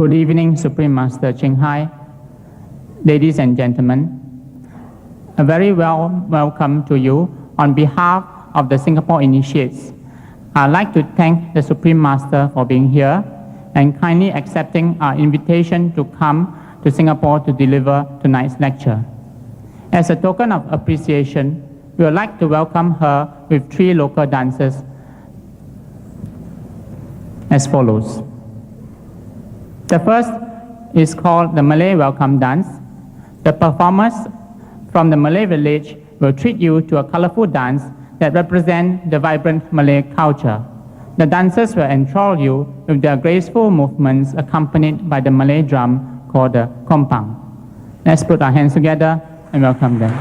Good evening, Supreme Master Ching Hai, ladies and gentlemen. A very warm welcome to you on behalf of the Singapore Initiates. I'd like to thank the Supreme Master for being here and kindly accepting our invitation to come to Singapore to deliver tonight's lecture. As a token of appreciation, we would like to welcome her with 3 local dances as follows. The first is called the Malay Welcome Dance. The performers from the Malay village will treat you to a colorful dance that represents the vibrant Malay culture. The dancers will enthrall you with their graceful movements accompanied by the Malay drum called the kompang. Let's put our hands together and welcome them.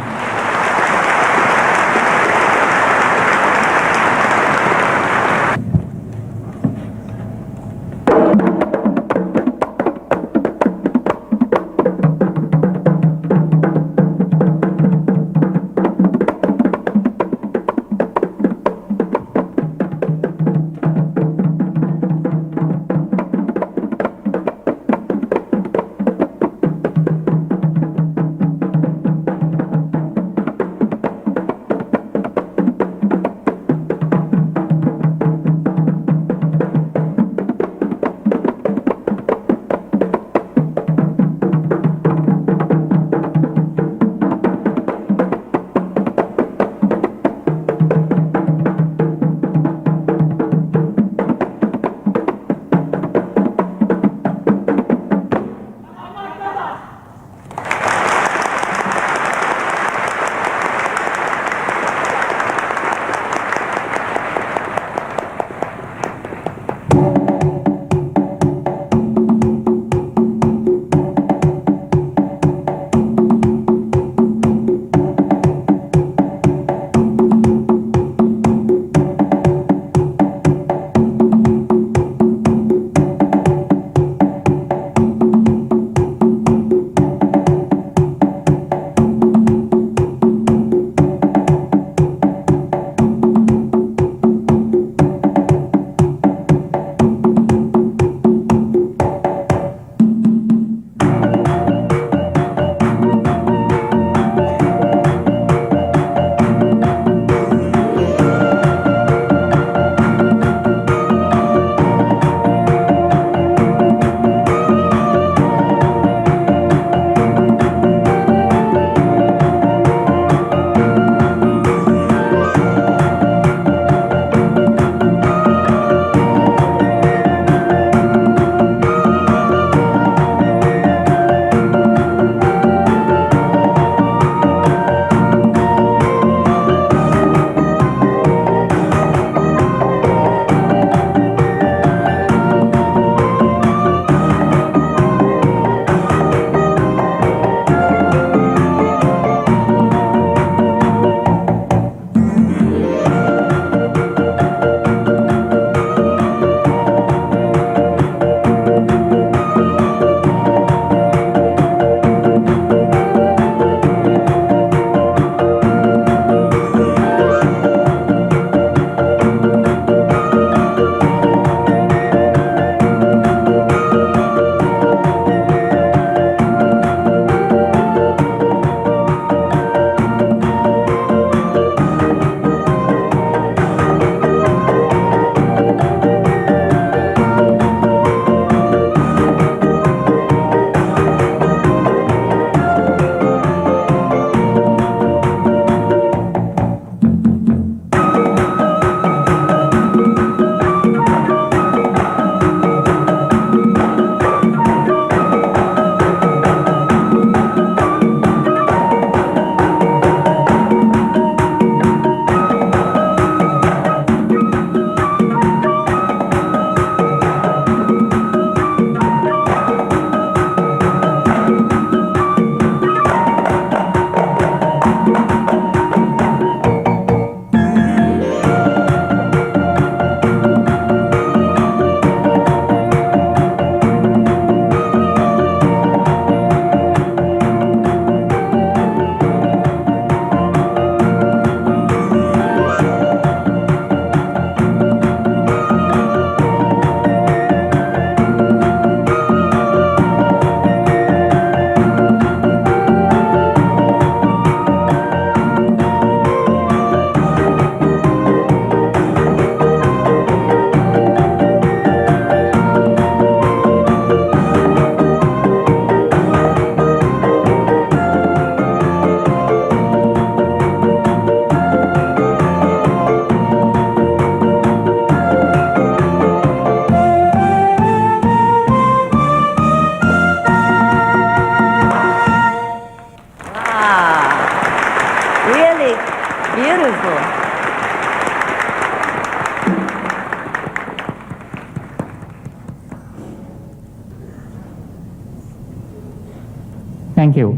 Thank you.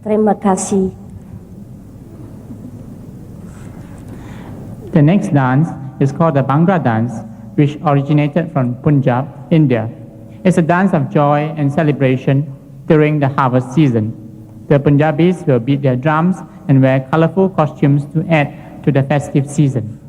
Terima kasih. The next dance is called the Bhangra dance, which originated from Punjab, India. It's a dance of joy and celebration during the harvest season. The Punjabis will beat their drums and wear colorful costumes to add to the festive season.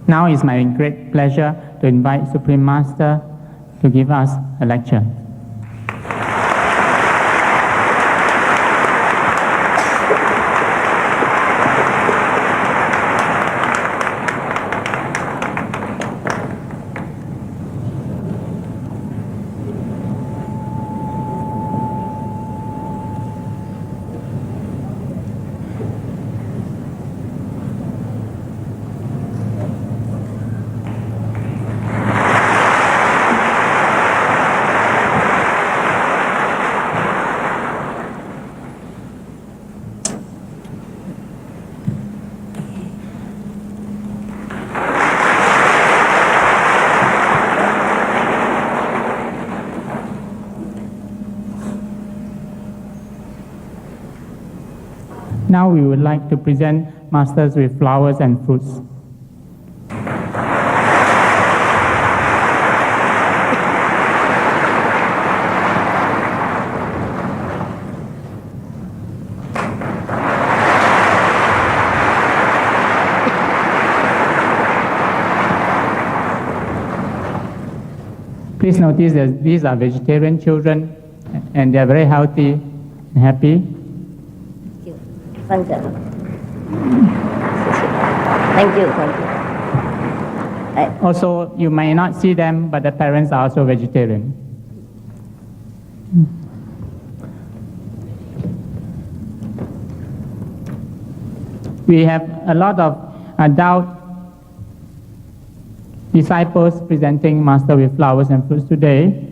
Now it's my great pleasure to invite Supreme Master to give us a lecture. Now we would like to present masters with flowers and fruits. Please notice that these are vegetarian children and they are very healthy and happy. Thank you. Also, you may not see them, but the parents are also vegetarian. We have a lot of adult disciples presenting Master with flowers and fruits today,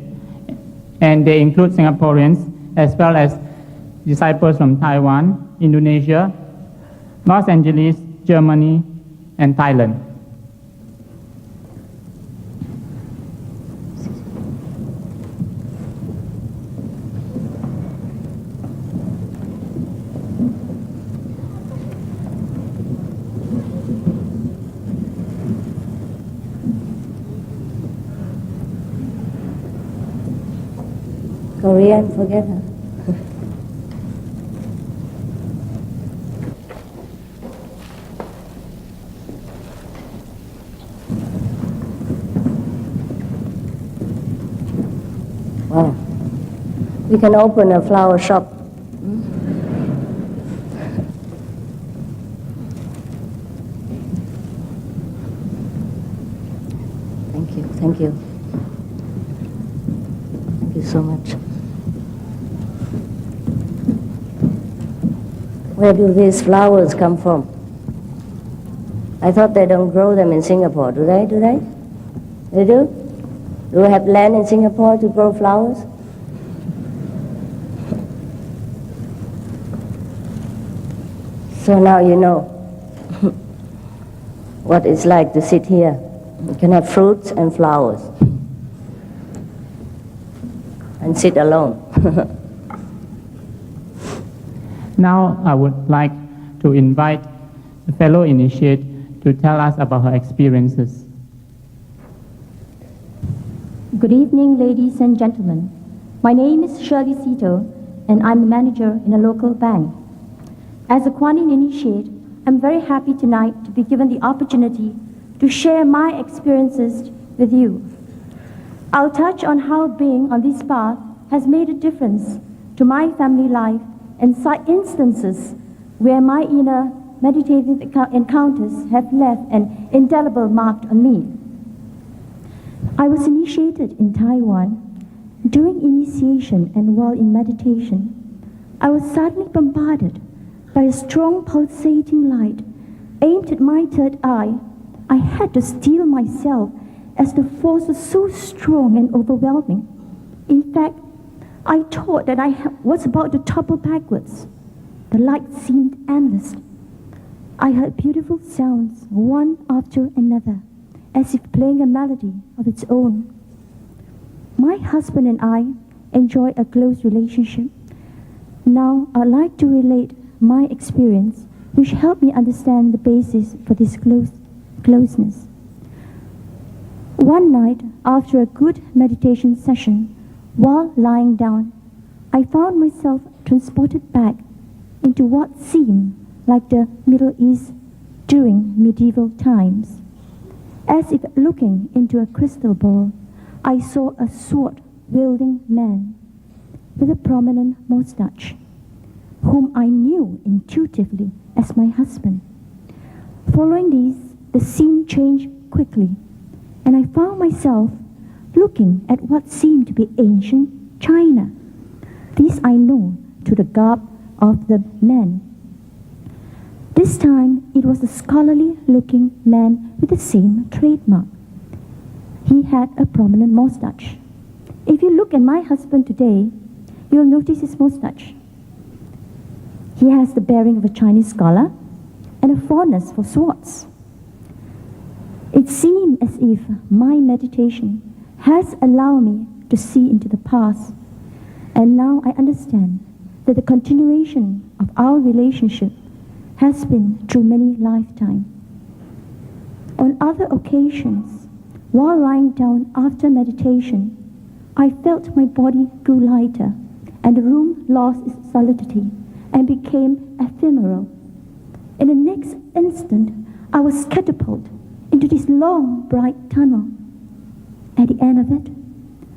and they include Singaporeans as well as disciples from Taiwan, Indonesia, Los Angeles, Germany, and Thailand. Korean, forget her. Wow. We can open a flower shop. Thank you, thank you. Thank you so much. Where do these flowers come from? I thought they don't grow them in Singapore. Do they? Do they? They do? Do we have land in Singapore to grow flowers? So now you know what it's like to sit here. You can have fruits and flowers and sit alone. Now I would like to invite the fellow initiate to tell us about her experiences. Good evening, ladies and gentlemen. My name is Shirley Sito, and I'm a manager in a local bank. As a Kuan Yin initiate, I'm very happy tonight to be given the opportunity to share my experiences with you. I'll touch on how being on this path has made a difference to my family life and instances where my inner meditative encounters have left an indelible mark on me. I was initiated in Taiwan. During initiation and while in meditation, I was suddenly bombarded by a strong pulsating light aimed at my third eye. I had to steel myself as the force was so strong and overwhelming. In fact, I thought that I was about to topple backwards. The light seemed endless. I heard beautiful sounds, one after another, as if playing a melody of its own. My husband and I enjoy a close relationship. Now I'd like to relate my experience, which helped me understand the basis for this closeness. One night, after a good meditation session, while lying down, I found myself transported back into what seemed like the Middle East during medieval times. As if looking into a crystal ball, I saw a sword-wielding man with a prominent mustache, whom I knew intuitively as my husband. Following this, the scene changed quickly, and I found myself looking at what seemed to be ancient China. This I know to the garb of the man. This time, it was a scholarly-looking man with the same trademark. He had a prominent mustache. If you look at my husband today, you'll notice his mustache. He has the bearing of a Chinese scholar and a fondness for swords. It seemed as if my meditation has allowed me to see into the past, and now I understand that the continuation of our relationship has been through many lifetimes. On other occasions, while lying down after meditation, I felt my body grew lighter and the room lost its solidity and became ephemeral. In the next instant, I was catapulted into this long, bright tunnel. At the end of it,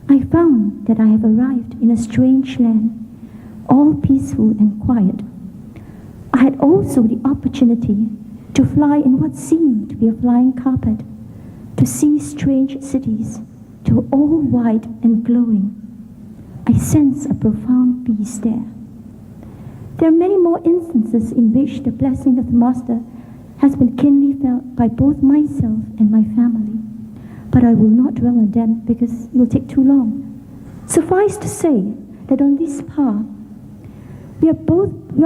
I found that I have arrived in a strange land, all peaceful and quiet. I had also the opportunity to fly in what seemed to be a flying carpet, to see strange cities, that were all white and glowing. I sensed a profound peace there. There are many more instances in which the blessing of the Master has been keenly felt by both myself and my family, but I will not dwell on them because it will take too long. Suffice to say that on this path, we are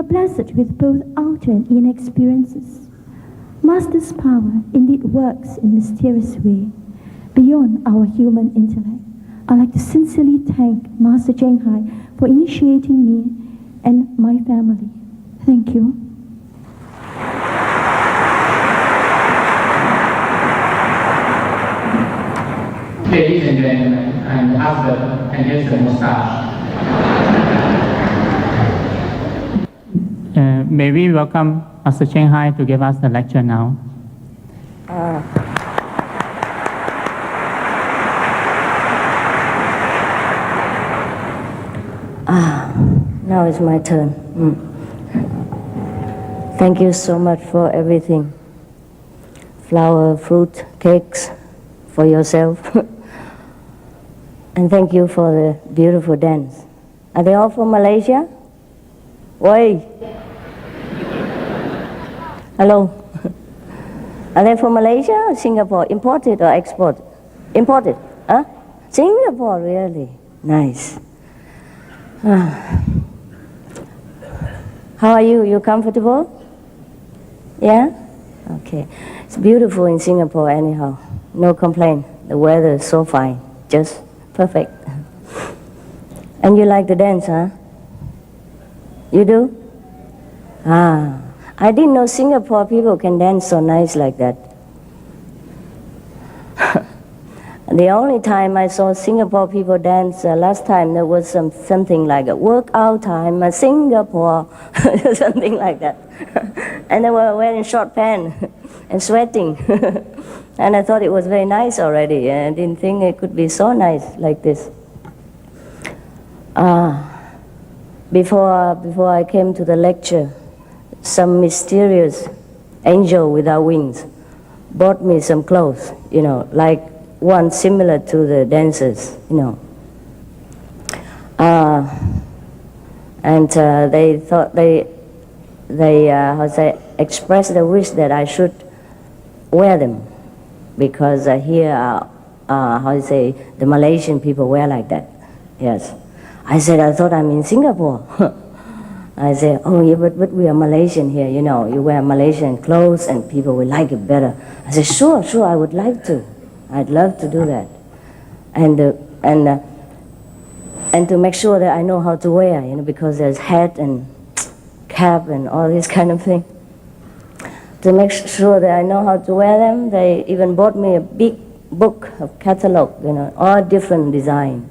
blessed with both outer and inner experiences. Master's power indeed works in mysterious way, beyond our human intellect. I'd like to sincerely thank Master Cheng Hai for initiating me and my family. Thank you. Ladies and gentlemen, I'm the husband, and here's the mustache. May we welcome Master Cheng Hai to give us the lecture now. Now it's my turn. Thank you so much for everything. Flower, fruit, cakes, for yourself. And thank you for the beautiful dance. Are they all from Malaysia? Oi! Hello? Are they from Malaysia or Singapore? Imported or exported? Imported? Huh? Singapore, really? Nice. How are you? You comfortable? Yeah? Okay. It's beautiful in Singapore anyhow. No complaint. The weather is so fine. Just perfect. And you like to dance, huh? You do? I didn't know Singapore people can dance so nice like that. The only time I saw Singapore people dance last time, there was something like a workout time, Singapore, something like that. And they were wearing short pants and sweating. And I thought it was very nice already. I didn't think it could be so nice like this. Before I came to the lecture, some mysterious angel without wings bought me some clothes, like one similar to the dancers, and they thought they expressed the wish that I should wear them, because here, the Malaysian people wear like that. Yes. I said, I thought I'm in Singapore. I said, oh yeah, but we are Malaysian here, you wear Malaysian clothes and people will like it better. I said, sure, I would like to. I'd love to do that. And to make sure that I know how to wear, because there's hat and cap and all this kind of thing. To make sure that I know how to wear them, they even bought me a big book of catalog, all different design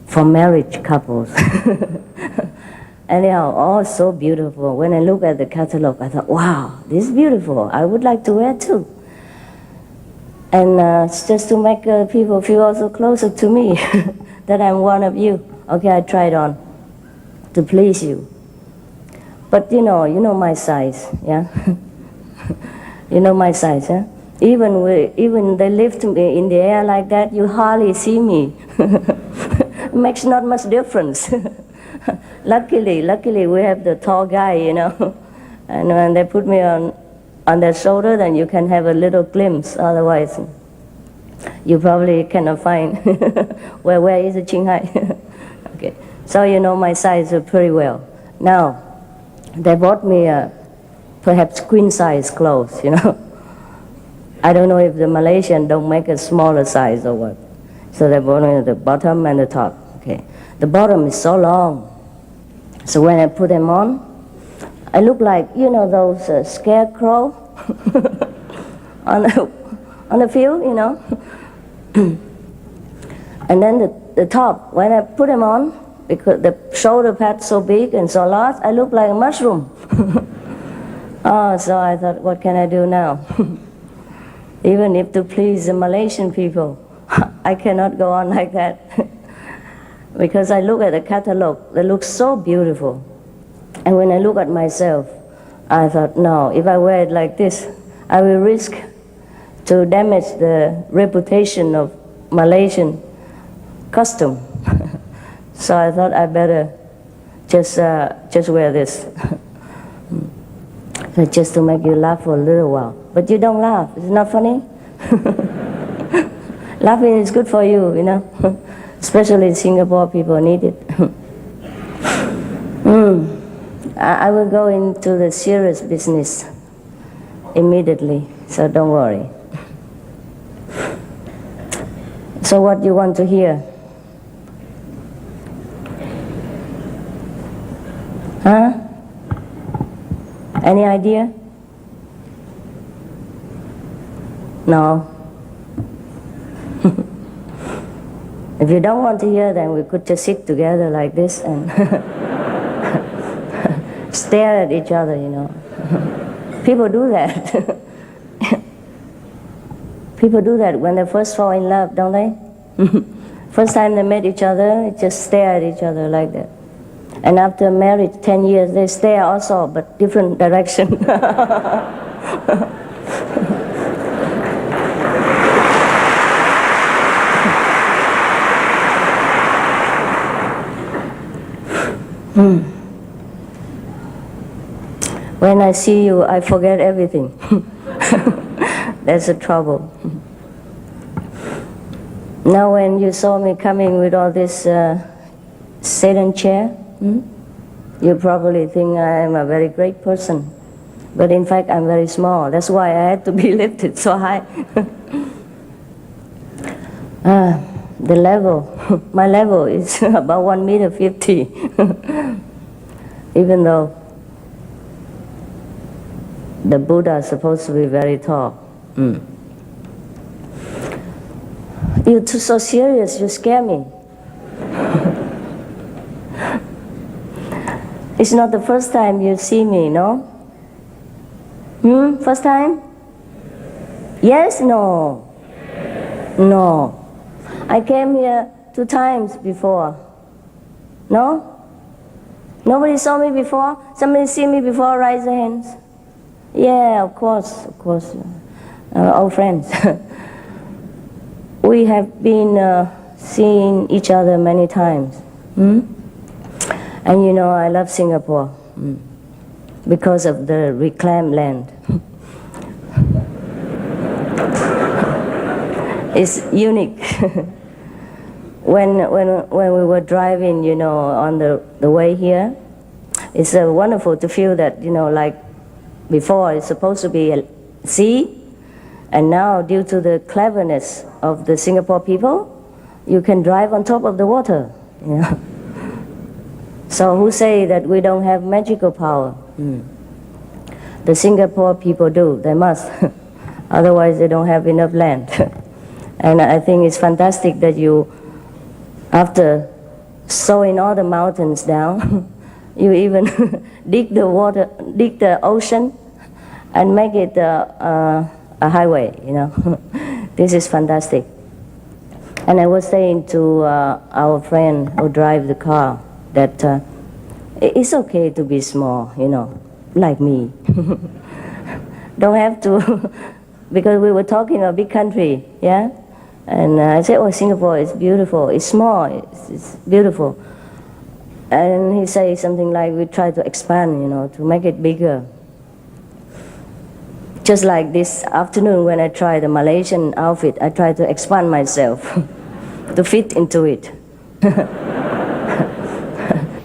for marriage couples. Anyhow, all so beautiful. When I look at the catalog, I thought, wow, this is beautiful. I would like to wear too. And just to make people feel also closer to me, that I'm one of you. Okay, I tried on to please you. But you know my size, yeah? You know my size, huh? Even they lift me in the air like that, you hardly see me. It makes not much difference. Luckily, we have the tall guy, and when they put me on their shoulder, then you can have a little glimpse. Otherwise, you probably cannot find where is the Cheng Hai. Okay, so you know my size pretty well. Now, they bought me perhaps queen size clothes. I don't know if the Malaysian don't make a smaller size or what. So they bought me the bottom and the top. Okay, the bottom is so long. So when I put them on, I look like, those scarecrow on the field, And then the top, when I put them on, because the shoulder pad's so big and so large, I look like a mushroom. So I thought, what can I do now? Even if to please the Malaysian people, I cannot go on like that. Because I look at the catalog, they look so beautiful. And when I look at myself, I thought, no, if I wear it like this, I will risk to damage the reputation of Malaysian custom. So I thought I better just wear this. So just to make you laugh for a little while. But you don't laugh. It's not funny. Laughing is good for you, you know. Especially in Singapore, people need it. I will go into the serious business immediately, so don't worry. So what you want to hear? Huh? Any idea? No. If you don't want to hear, then we could just sit together like this and stare at each other, you know. People do that. People do that when they first fall in love, don't they? First time they met each other, they just stare at each other like that. And after marriage, 10 years, they stare also, but different direction. When I see you, I forget everything. That's the trouble. Now when you saw me coming with all this Satan chair, you probably think I am a very great person. But in fact, I'm very small. That's why I had to be lifted so high. The level, my level is about 1.50 meters. Even though the Buddha is supposed to be very tall. You're too so serious, you scare me. It's not the first time you see me, no? First time? Yes, no? No. I came here 2 times before. No? Nobody saw me before? Somebody see me before? Raise their hands. Yeah, of course. Old friends. We have been seeing each other many times. And you know, I love Singapore because of the reclaimed land. It's unique. When we were driving, you know, on the way here, it's wonderful to feel that, you know, like before it's supposed to be a sea, and now due to the cleverness of the Singapore people, you can drive on top of the water. You know? So who say that we don't have magical power? The Singapore people do, they must. Otherwise they don't have enough land. And I think it's fantastic that you, after sowing all the mountains down, you even dig the ocean and make it a highway, you know. This is fantastic. And I was saying to our friend who drives the car that it's okay to be small, you know, like me. Don't have to, because we were talking a big country, yeah? And I said, oh, Singapore is beautiful, it's small, it's beautiful. And he said something like, we try to expand, you know, to make it bigger. Just like this afternoon when I tried the Malaysian outfit, I tried to expand myself to fit into it.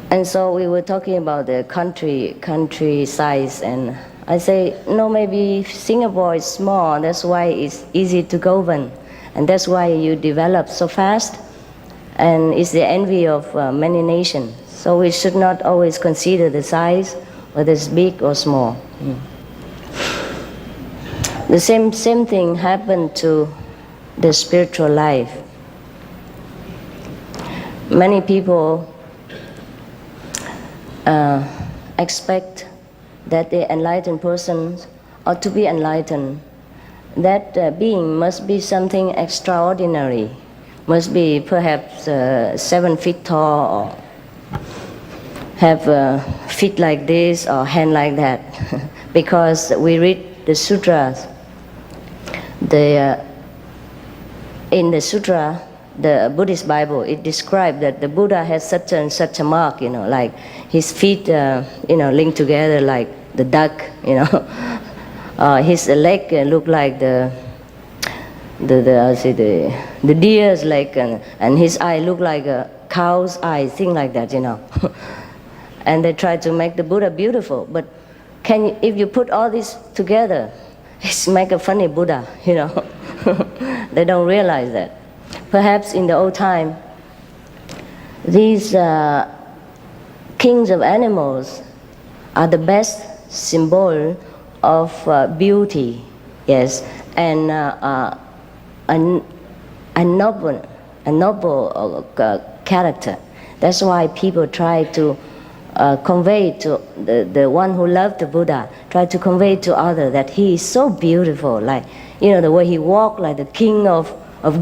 And so we were talking about the country size, and I say, no, maybe Singapore is small, that's why it's easy to govern, and that's why you develop so fast, and it's the envy of many nations. So we should not always consider the size, whether it's big or small. The same thing happened to the spiritual life. Many people expect that the enlightened person ought to be enlightened. That being must be something extraordinary, must be perhaps 7 feet tall, or have feet like this or hand like that. Because we read the sutras, in the sutra the Buddhist Bible, it describes that the Buddha has such and such a mark, like his feet, linked together like the duck, his leg look like the deer's leg, and his eye look like a cow's eye, thing like that, And they try to make the Buddha beautiful, but if you put all this together, it's make a funny Buddha, They don't realize that. Perhaps in the old time, these kings of animals are the best symbol of beauty, yes, and a noble character. That's why people try to convey to the one who loved the Buddha, try to convey to others that he is so beautiful, like, the way he walked like the king of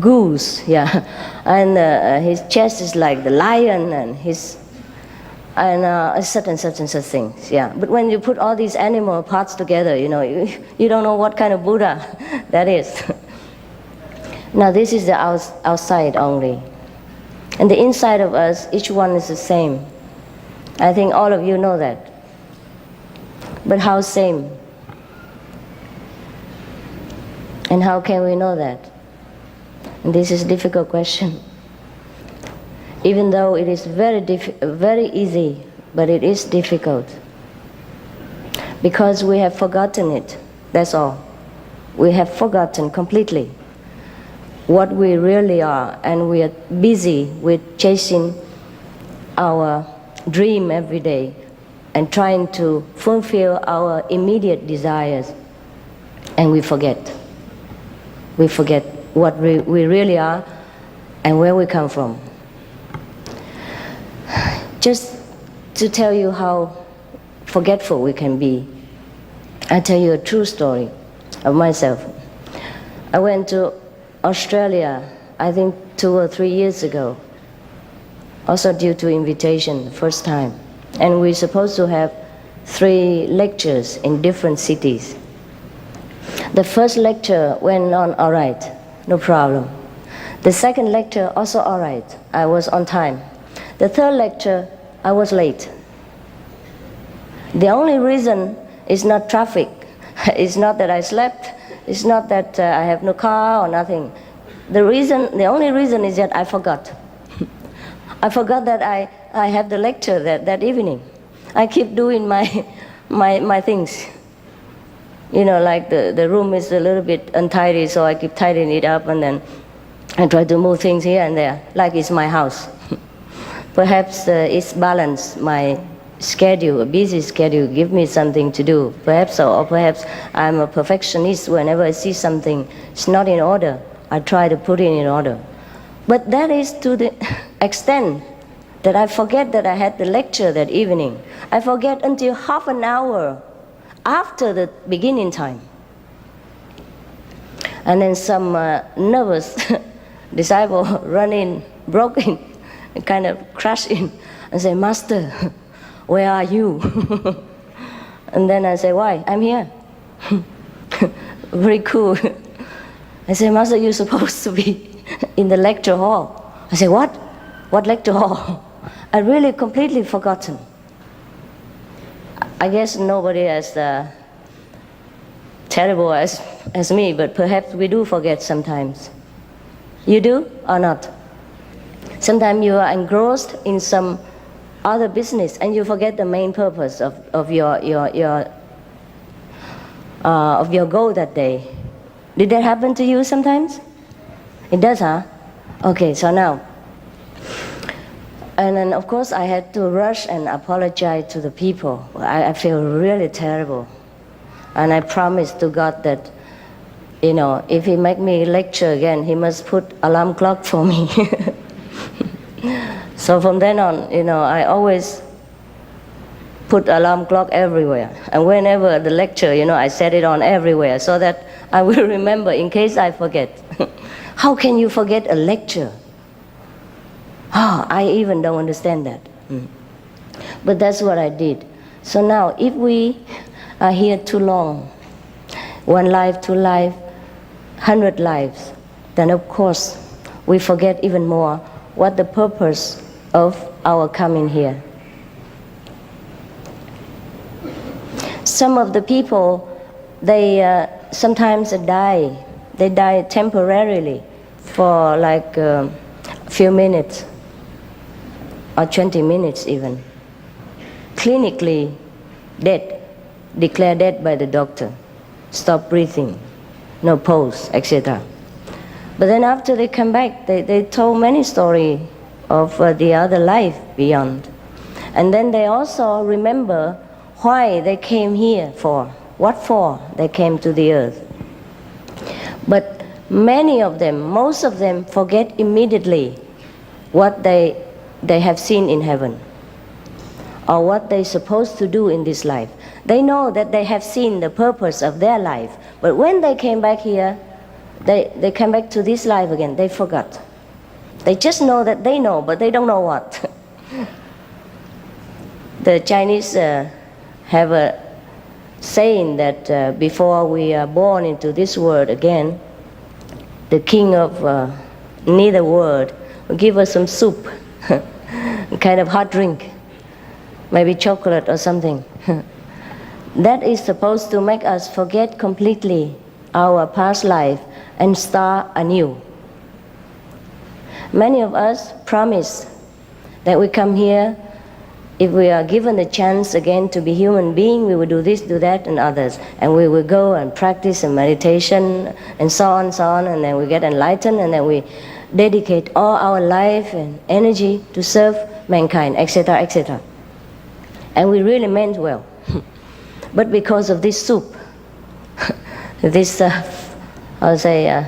goose, yeah, and his chest is like the lion, and such and such and such things, yeah. But when you put all these animal parts together, you don't know what kind of Buddha that is. Now this is the outside only, and the inside of us, each one is the same. I think all of you know that. But how same? And how can we know that? And this is a difficult question. Even though it is very easy, but it is difficult. Because we have forgotten it, that's all. We have forgotten completely what we really are, and we are busy with chasing our dream every day and trying to fulfill our immediate desires, and we forget. We forget what we really are and where we come from. Just to tell you how forgetful we can be, I tell you a true story of myself. I went to Australia, I think 2 or 3 years ago, also due to invitation, the first time. And we're supposed to have 3 lectures in different cities. The first lecture went on all right, no problem. The second lecture also all right, I was on time. The third lecture, I was late. The only reason is not traffic. It's not that I slept. It's not that I have no car or nothing. The only reason is that I forgot. I forgot that I have the lecture that evening. I keep doing my things. Like the room is a little bit untidy, so I keep tidying it up, and then I try to move things here and there, like it's my house. Perhaps it's balanced my schedule, a busy schedule, give me something to do. Perhaps so, or perhaps I'm a perfectionist. Whenever I see something is not in order, I try to put it in order. But that is to the extent that I forget that I had the lecture that evening. I forget until half an hour after the beginning time. And then some nervous disciple run in, broke in, and kind of crashed in and say, "Master, where are you?" And then I say, "Why? I'm here." Very cool. I say, "Master, you're supposed to be in the lecture hall." I say, "What? What lecture hall?" I really completely forgotten. I guess nobody as terrible as me, but perhaps we do forget sometimes. You do or not? Sometimes you are engrossed in some other business and you forget the main purpose of your goal that day. Did that happen to you sometimes? It does, huh? Okay, so now. And then, of course, I had to rush and apologize to the people. I feel really terrible. And I promised to God that, if He make me lecture again, He must put alarm clock for me. So from then on, I always put alarm clock everywhere. And whenever the lecture, I set it on everywhere so that I will remember in case I forget. How can you forget a lecture? I even don't understand that. But that's what I did. So now, if we are here too long, 1 life, 2 life, 100 lives, then of course we forget even more what the purpose of our coming here. Some of the people, they sometimes die. They die temporarily for like a few minutes or 20 minutes even. Clinically dead, declared dead by the doctor. Stop breathing, no pulse, etc. But then after they come back, they told many stories of the other life beyond. And then they also remember why they came here for, what for they came to the earth. But many of them, most of them, forget immediately what they have seen in heaven or what they're supposed to do in this life. They know that they have seen the purpose of their life, but when they came back here, they came back to this life again, they forgot. They just know that they know, but they don't know what. The Chinese have a saying that before we are born into this world again, the king of neither world will give us some soup, a kind of hot drink, maybe chocolate or something. That is supposed to make us forget completely our past life and start anew. Many of us promise that we come here, if we are given the chance again to be human being, we will do this, do that, and others. And we will go and practice and meditation, and so on, and then we get enlightened, and then we dedicate all our life and energy to serve mankind, etc., etc. And we really meant well. But because of this soup, this, I'll say,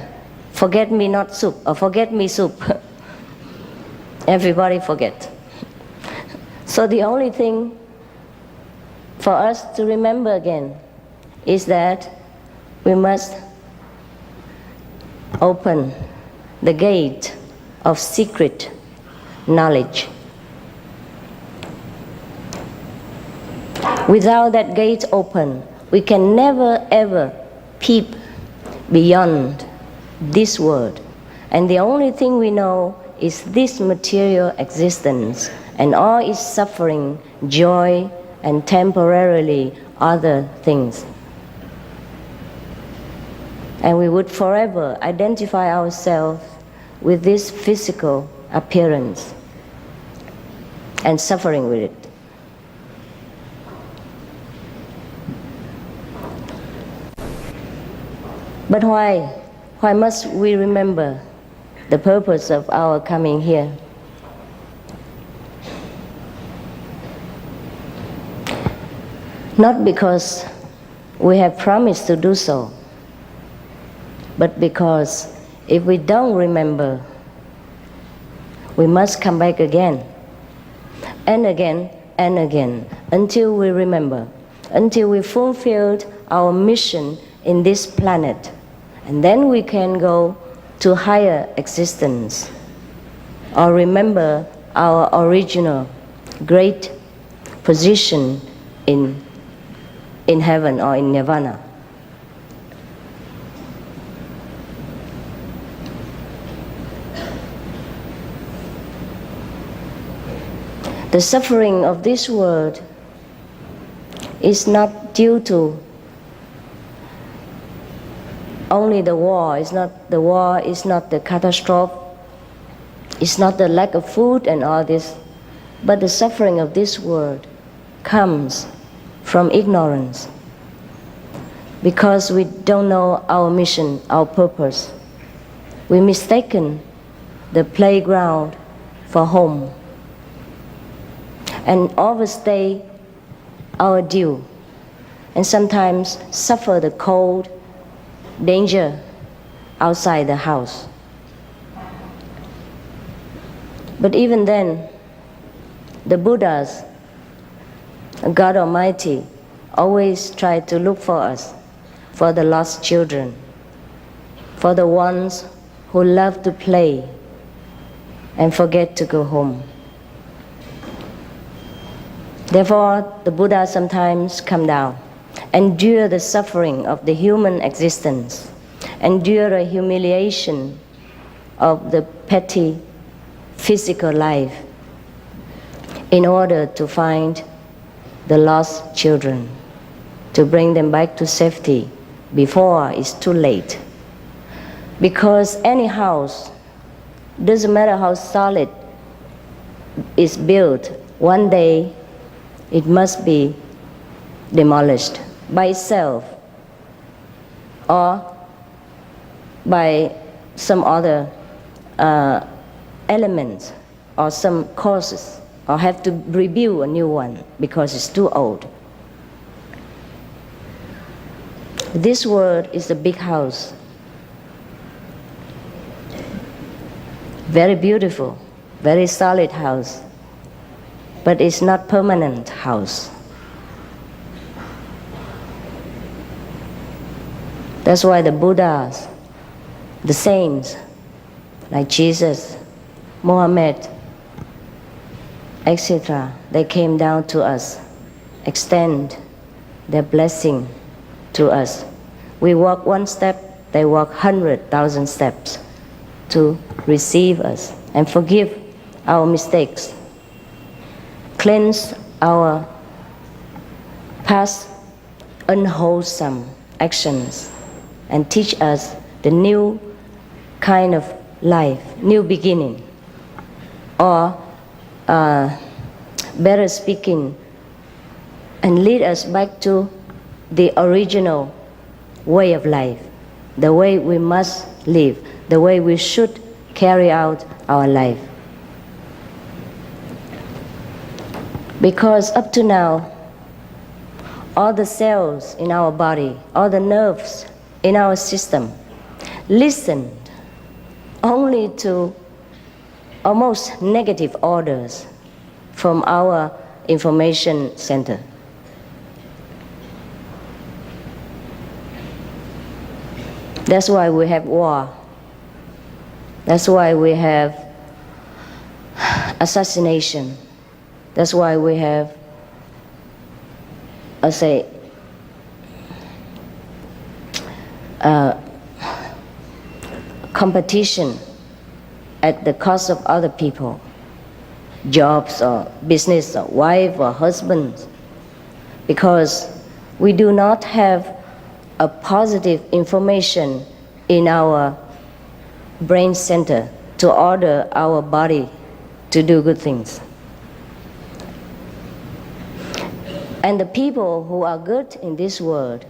forget me not soup, or forget me soup, everybody forget. So the only thing for us to remember again is that we must open the gate of secret knowledge. Without that gate open, we can never ever peep beyond this world. And the only thing we know is this material existence and all its suffering, joy, and temporarily other things. And we would forever identify ourselves with this physical appearance and suffering with it. But why? Why must we remember the purpose of our coming here? Not because we have promised to do so, but because if we don't remember, we must come back again and again and again until we remember, until we fulfilled our mission in this planet. And then we can go to higher existence or remember our original great position in heaven or in nirvana. The suffering of this world is not due to only the war. The war is not the catastrophe. It's not the lack of food and all this. But the suffering of this world comes from ignorance, because we don't know our mission, our purpose. We mistaken the playground for home and overstay our due, and sometimes suffer the cold, danger outside the house. But even then, the Buddhas, God Almighty, always try to look for us, for the lost children, for the ones who love to play and forget to go home. Therefore, the Buddha sometimes come down, endure the suffering of the human existence, endure a humiliation of the petty physical life in order to find the lost children, to bring them back to safety before it's too late. Because any house, doesn't matter how solid it's built, one day it must be demolished by itself or by some other elements or some causes, or have to rebuild a new one because it's too old. This world is a big house, very beautiful, very solid house, but it's not permanent house. That's why the Buddhas, the saints, like Jesus, Mohammed, etc., they came down to us, extend their blessing to us. We walk one step, they walk 100,000 steps to receive us and forgive our mistakes, cleanse our past unwholesome actions, and teach us the new kind of life, new beginning, or better speaking, and lead us back to the original way of life, the way we must live, the way we should carry out our life. Because up to now, all the cells in our body, all the nerves in our system listened only to almost negative orders from our information center. That's why we have war. That's why we have assassination. That's why we have, competition at the cost of other people, jobs or business or wife or husband, because we do not have a positive information in our brain center to order our body to do good things. And the people who are good in this world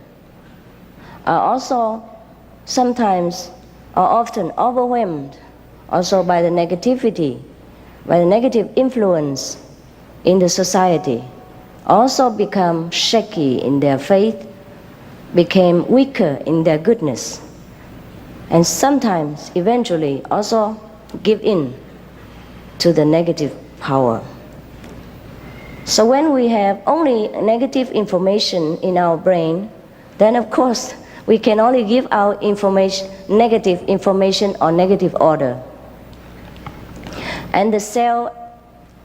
are also sometimes or often overwhelmed also by the negativity, by the negative influence in the society, also become shaky in their faith, became weaker in their goodness, and sometimes eventually also give in to the negative power. So when we have only negative information in our brain, then of course we can only give out information, negative information or negative order. And the cell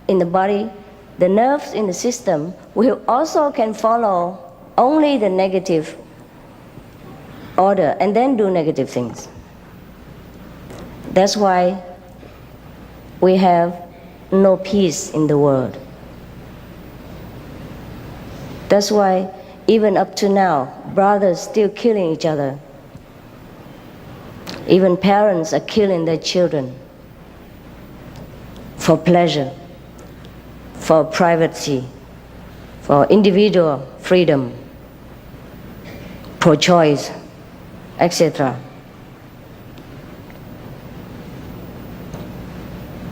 in the body, the nerves in the system will also can follow only the negative order and then do negative things. That's why we have no peace in the world. That's why even up to now, brothers still killing each other. Even parents are killing their children for pleasure, for privacy, for individual freedom, pro-choice, etc.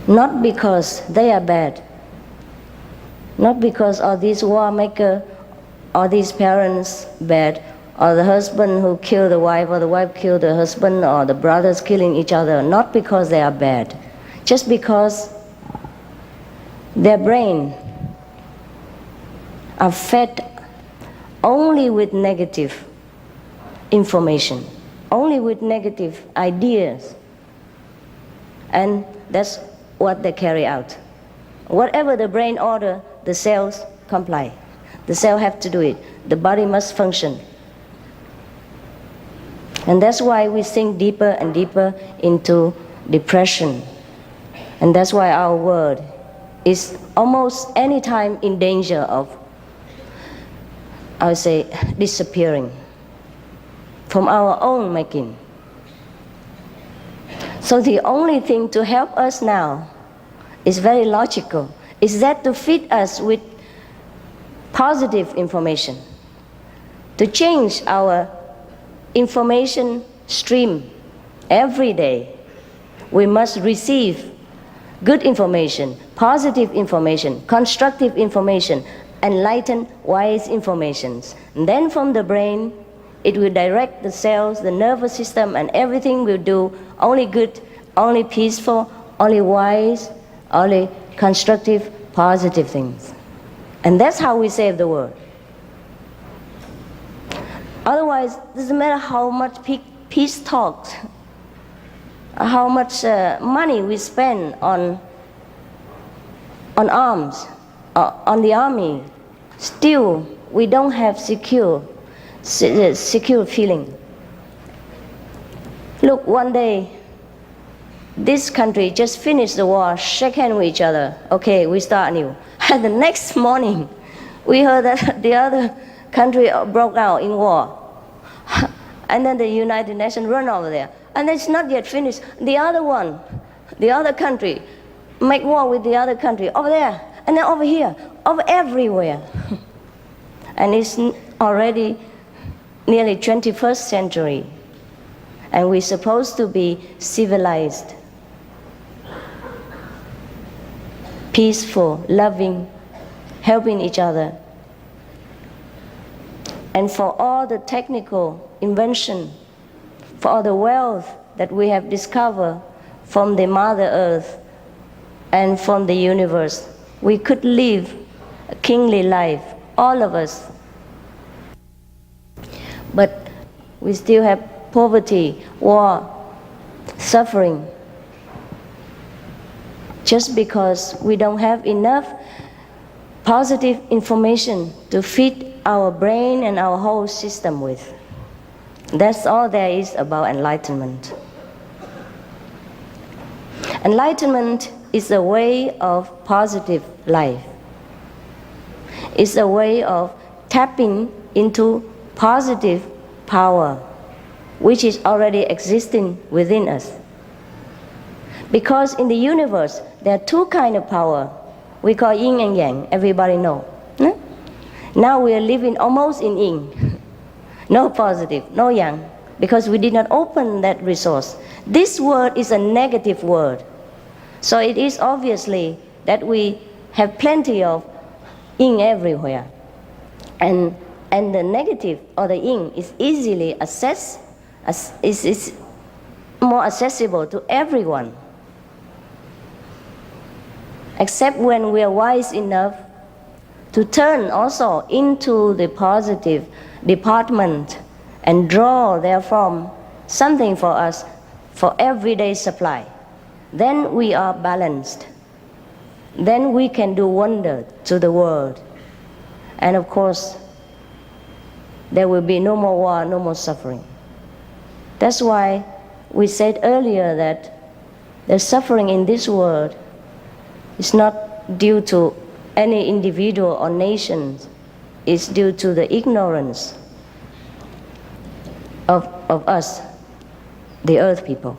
Not because they are bad, not because all these war makers, all these parents bad, or the husband who killed the wife, or the wife killed the husband, or the brothers killing each other, not because they are bad, just because their brain are fed only with negative information, only with negative ideas, and that's what they carry out. Whatever the brain order, the cells comply. The cell have to do it. The body must function. And that's why we sink deeper and deeper into depression. And that's why our world is almost any time in danger of, I would say, disappearing from our own making. So the only thing to help us now is very logical, is that to feed us with positive information, to change our information stream every day. We must receive good information, positive information, constructive information, enlightened, wise informations. And then from the brain, it will direct the cells, the nervous system, and everything will do only good, only peaceful, only wise, only constructive, positive things. And that's how we save the world. Otherwise, it doesn't matter how much peace talks, how much money we spend on arms, on the army, still we don't have secure feeling. Look, one day, this country just finished the war, shake hands with each other, okay, we start anew. And the next morning, we heard that the other country broke out in war. And then the United Nations run over there. And it's not yet finished. The other one, the other country, make war with the other country over there, and then over here, over everywhere. And it's already nearly 21st century. And we're supposed to be civilized, peaceful, loving, helping each other. And for all the technical invention, for all the wealth that we have discovered from the Mother Earth and from the universe, we could live a kingly life, all of us. But we still have poverty, war, suffering, just because we don't have enough positive information to feed our brain and our whole system with. That's all there is about enlightenment. Enlightenment is a way of positive life. It's a way of tapping into positive power, which is already existing within us. Because in the universe, there are two kinds of power. We call yin and yang, everybody know. Now we are living almost in yin. No positive, no yang, because we did not open that resource. This word is a negative word. So it is obviously that we have plenty of yin everywhere. And the negative or the yin is easily accessed, is more accessible to everyone. Except when we are wise enough to turn also into the positive department and draw therefrom something for us for everyday supply. Then we are balanced. Then we can do wonder to the world. And of course, there will be no more war, no more suffering. That's why we said earlier that the suffering in this world is not due to any individual or nation. It's due to the ignorance of us, the earth people.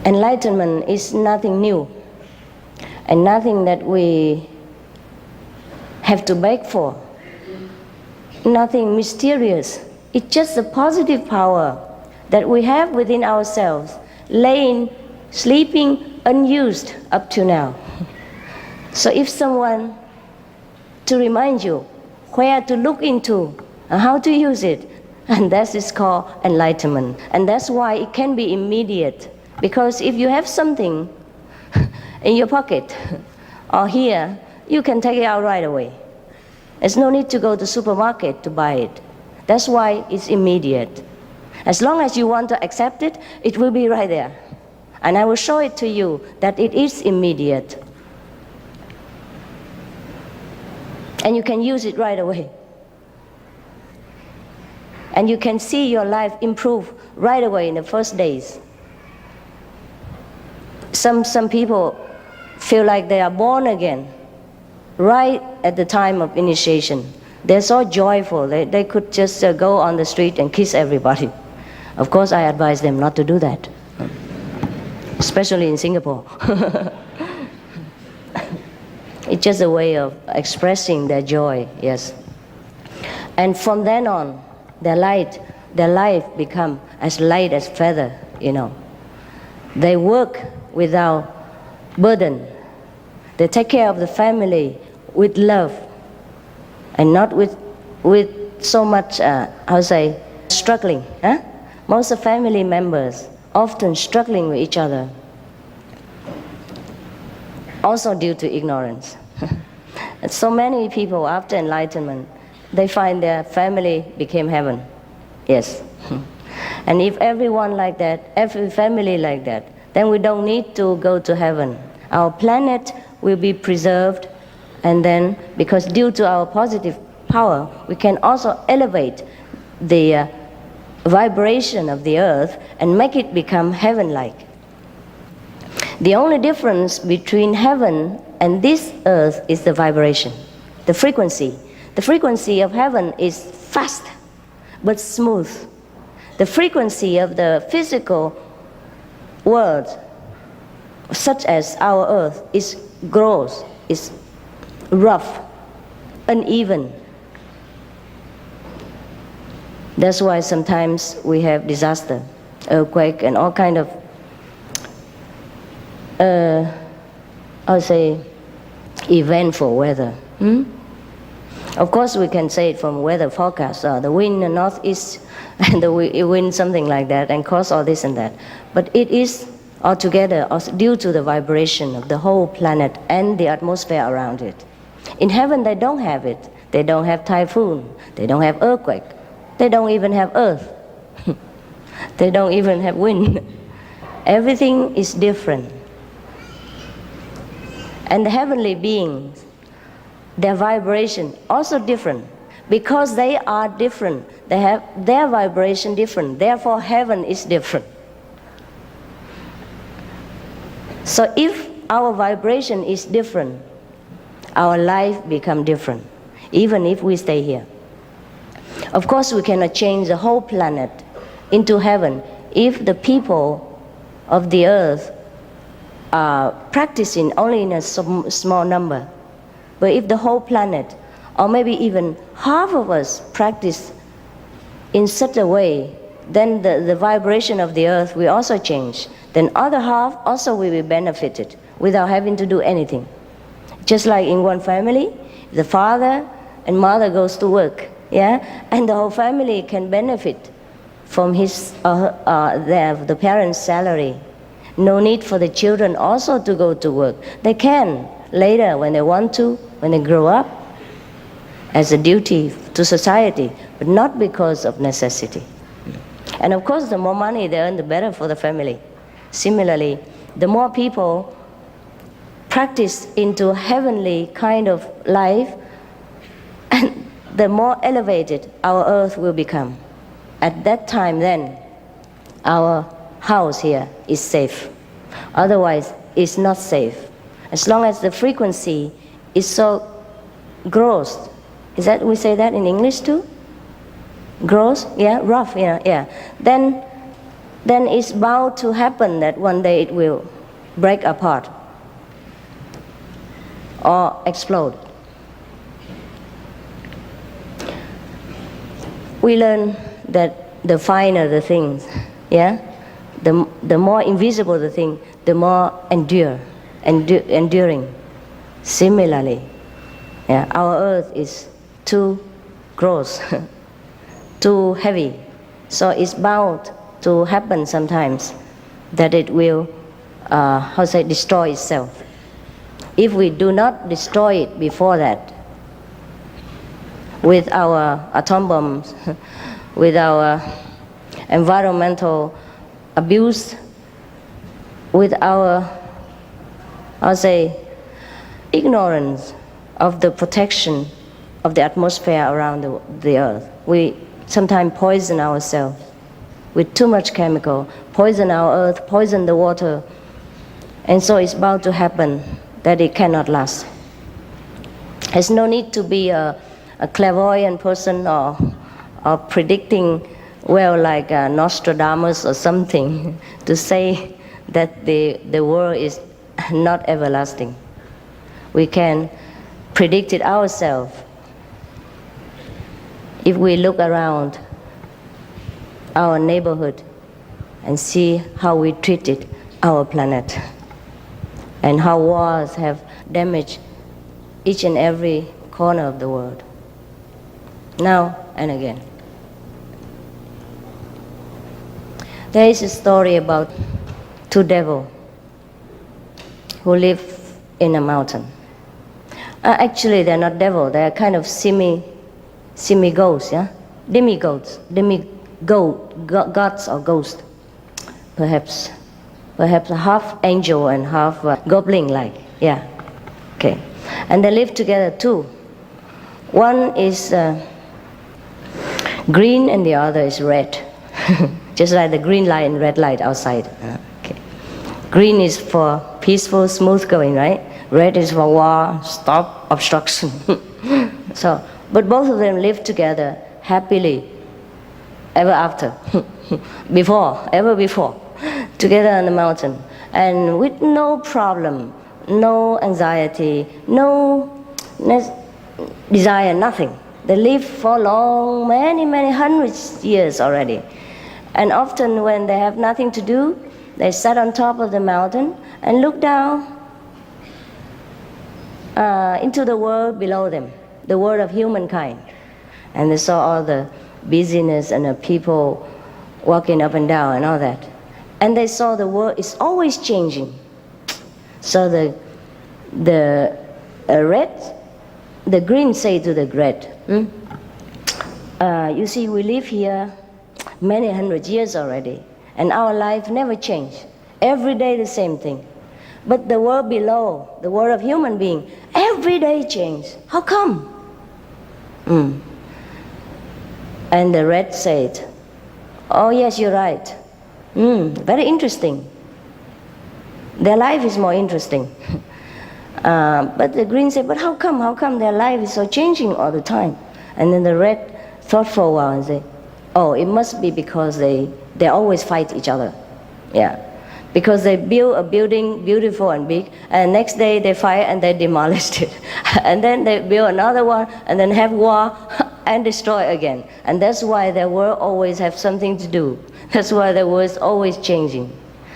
Enlightenment is nothing new and nothing that we have to beg for, nothing mysterious. It's just a positive power that we have within ourselves, laying, sleeping unused up to now. So if someone to remind you where to look into and how to use it, and that is called enlightenment. And that's why it can be immediate. Because if you have something in your pocket or here, you can take it out right away. There's no need to go to the supermarket to buy it. That's why it's immediate. As long as you want to accept it, it will be right there. And I will show it to you that it is immediate. And you can use it right away. And you can see your life improve right away in the first days. Some people feel like they are born again right at the time of initiation. They're so joyful, they could just go on the street and kiss everybody. Of course, I advise them not to do that, especially in Singapore. It's just a way of expressing their joy, yes. And from then on, their life become as light as feather, you know. They work without burden. They take care of the family with love and not with so much, struggling. Huh? Most of family members often struggling with each other, also due to ignorance. And so many people after enlightenment, they find their family became heaven. Yes. And if everyone like that, every family like that, then we don't need to go to heaven. Our planet will be preserved, and then, because due to our positive power, we can also elevate the vibration of the earth and make it become heaven-like. The only difference between heaven and this earth is the vibration, the frequency. The frequency of heaven is fast but smooth. The frequency of the physical world, such as our earth, is gross, is rough, uneven. That's why sometimes we have disaster, earthquake, and all kind of eventful weather. Of course, we can say it from weather forecast, the wind in the northeast, and the wind something like that, and cause all this and that. But it is altogether due to the vibration of the whole planet and the atmosphere around it. In heaven, they don't have it. They don't have typhoon. They don't have earthquake. They don't even have earth. They don't even have wind. Everything is different. And the heavenly beings, their vibration also different. Because they are different, they have their vibration different. Therefore, heaven is different. So if our vibration is different, our life becomes different, even if we stay here. Of course, we cannot change the whole planet into heaven if the people of the earth are practicing only in a small number. But if the whole planet, or maybe even half of us, practice in such a way, then the vibration of the earth will also change. Then other half also will be benefited without having to do anything. Just like in one family, the father and mother goes to work, yeah, and the whole family can benefit from the parents' salary. No need for the children also to go to work. They can later when they want to, when they grow up, as a duty to society, but not because of necessity. And of course, the more money they earn, the better for the family. Similarly, the more people practice into heavenly kind of life, and the more elevated our earth will become. At that time then, our house here is safe. Otherwise, it's not safe. As long as the frequency is so gross, is that we say that in English too? Gross, yeah, rough, yeah. Then it's bound to happen that one day it will break apart or explode. We learn that the finer the things, yeah, the more invisible the thing, the more enduring. Similarly, yeah, our earth is too gross, too heavy, so it's bound to happen sometimes that it will, destroy itself. If we do not destroy it before that, with our atom bombs, with our environmental abuse, with our, ignorance of the protection of the atmosphere around the earth. We sometimes poison ourselves with too much chemical, poison our earth, poison the water, and so it's bound to happen that it cannot last. There's no need to be a clairvoyant person or predicting well like Nostradamus or something to say that the world is not everlasting. We can predict it ourselves if we look around our neighborhood and see how we treated our planet and how wars have damaged each and every corner of the world, now and again. There is a story about two devils who live in a mountain. Actually, they're not devils, they're kind of semi-ghosts, yeah? Demigods, gods or ghosts, perhaps half angel and half goblin-like, yeah, okay. And they live together too. One is green and the other is red, just like the green light and red light outside. Okay. Green is for peaceful, smooth going, right? Red is for war, stop obstruction. So, but both of them live together happily ever after, ever before, together on the mountain, and with no problem, no anxiety, no desire, nothing. They live for long, many hundreds years already. And often when they have nothing to do, they sat on top of the mountain and look down into the world below them, the world of humankind. And they saw all the busyness and the people walking up and down and all that. And they saw the world is always changing. So the green say to the red, you see, we live here many hundred years already, and our life never changed. Every day the same thing. But the world below, the world of human being, every day change. How come? And the red said, oh yes, you're right. Very interesting. Their life is more interesting. But the green said, but how come? How come their life is so changing all the time? And then the red thought for a while and said, oh, it must be because they always fight each other. Yeah. Because they build a building beautiful and big, and next day they fight and they demolished it. And then they build another one and then have war and destroy again. And that's why the world always have something to do. That's why the world is always changing.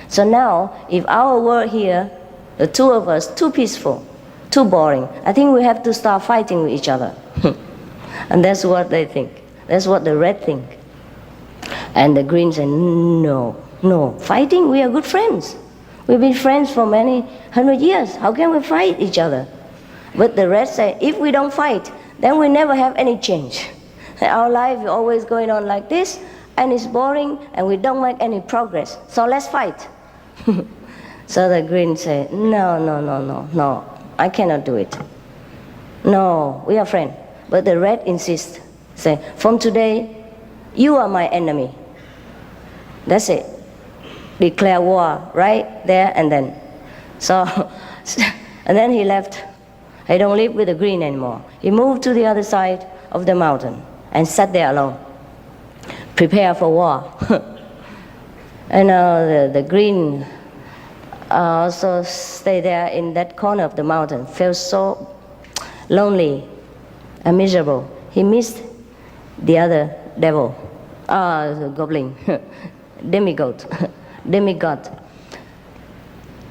So now, if our world here, the two of us, too peaceful, too boring, I think we have to start fighting with each other. And that's what they think. That's what the red think. And the green say, no, fighting, we are good friends. We've been friends for many hundred years. How can we fight each other? But the red say, if we don't fight, then we never have any change. Our life is always going on like this, and it's boring, and we don't make any progress. So let's fight. So the green say, no, I cannot do it. No, we are friends. But the red insists, say, from today, you are my enemy. That's it. Declare war right there and then. So, and then he left. He don't live with the green anymore. He moved to the other side of the mountain and sat there alone. Prepare for war. And the green also stayed there in that corner of the mountain, felt so lonely and miserable. He missed the other devil, the goblin, demigod.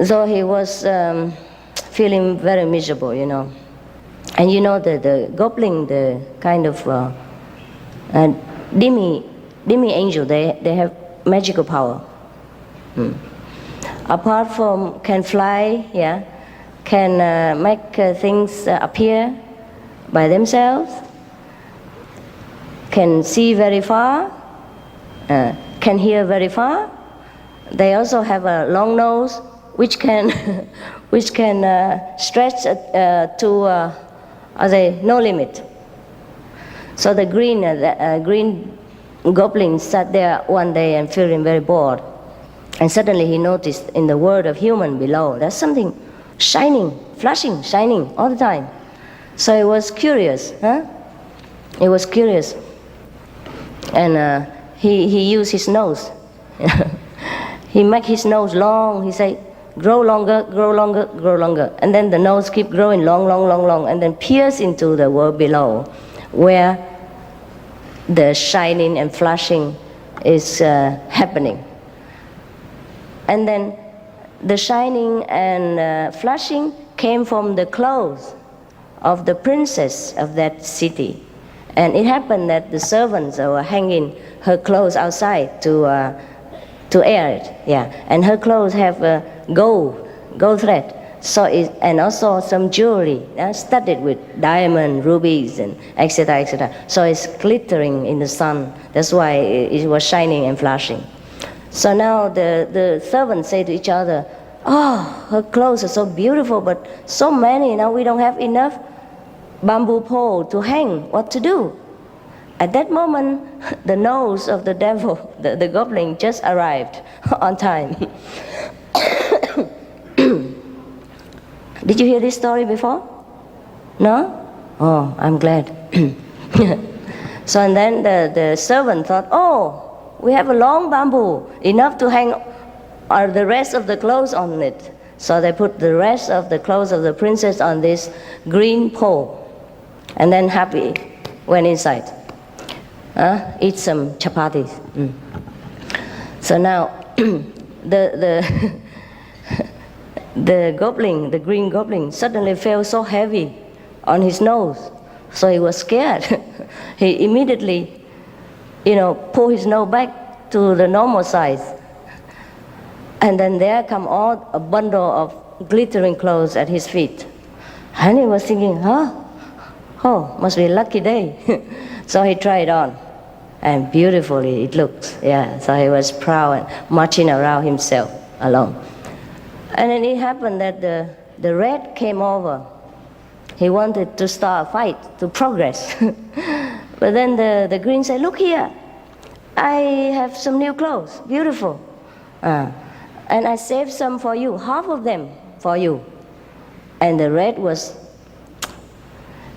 So he was feeling very miserable, you know. And you know the goblin, the kind of demi angel, they have magical power. Apart from can fly, yeah, can make things appear by themselves, can see very far, can hear very far. They also have a long nose, which can stretch to no limit. So the green goblin sat there one day and feeling very bored. And suddenly he noticed in the world of human below, there's something shining, flashing, shining all the time. So he was curious, He was curious. And he used his nose. He make his nose long. He say, grow longer, grow longer, grow longer. And then the nose keep growing long, and then pierce into the world below, where the shining and flashing is happening. And then the shining and flashing came from the clothes of the princess of that city. And it happened that the servants were hanging her clothes outside to air it. And her clothes have gold thread. So and also some jewelry studded with diamond, rubies, and etc., etc. So it's glittering in the sun. That's why it was shining and flashing. So now the servants say to each other, "Oh, her clothes are so beautiful, but so many. Now we don't have enough bamboo pole to hang. What to do?" At that moment, the nose of the devil, the goblin, just arrived on time. Did you hear this story before? No? Oh, I'm glad. So and then the servant thought, "Oh, we have a long bamboo, enough to hang the rest of the clothes on it." So they put the rest of the clothes of the princess on this green pole. And then happy went inside. Eat some chapatis. So now the goblin, the green goblin, suddenly felt so heavy on his nose. So he was scared. He immediately, pulled his nose back to the normal size. And then there come all a bundle of glittering clothes at his feet. And he was thinking, oh, must be a lucky day. So he tried on. And beautifully it looks, So he was proud and marching around himself alone. And then it happened that the red came over. He wanted to start a fight, to progress. But then the green said, "Look here, I have some new clothes, beautiful. And I saved some for you, half of them for you." And the red was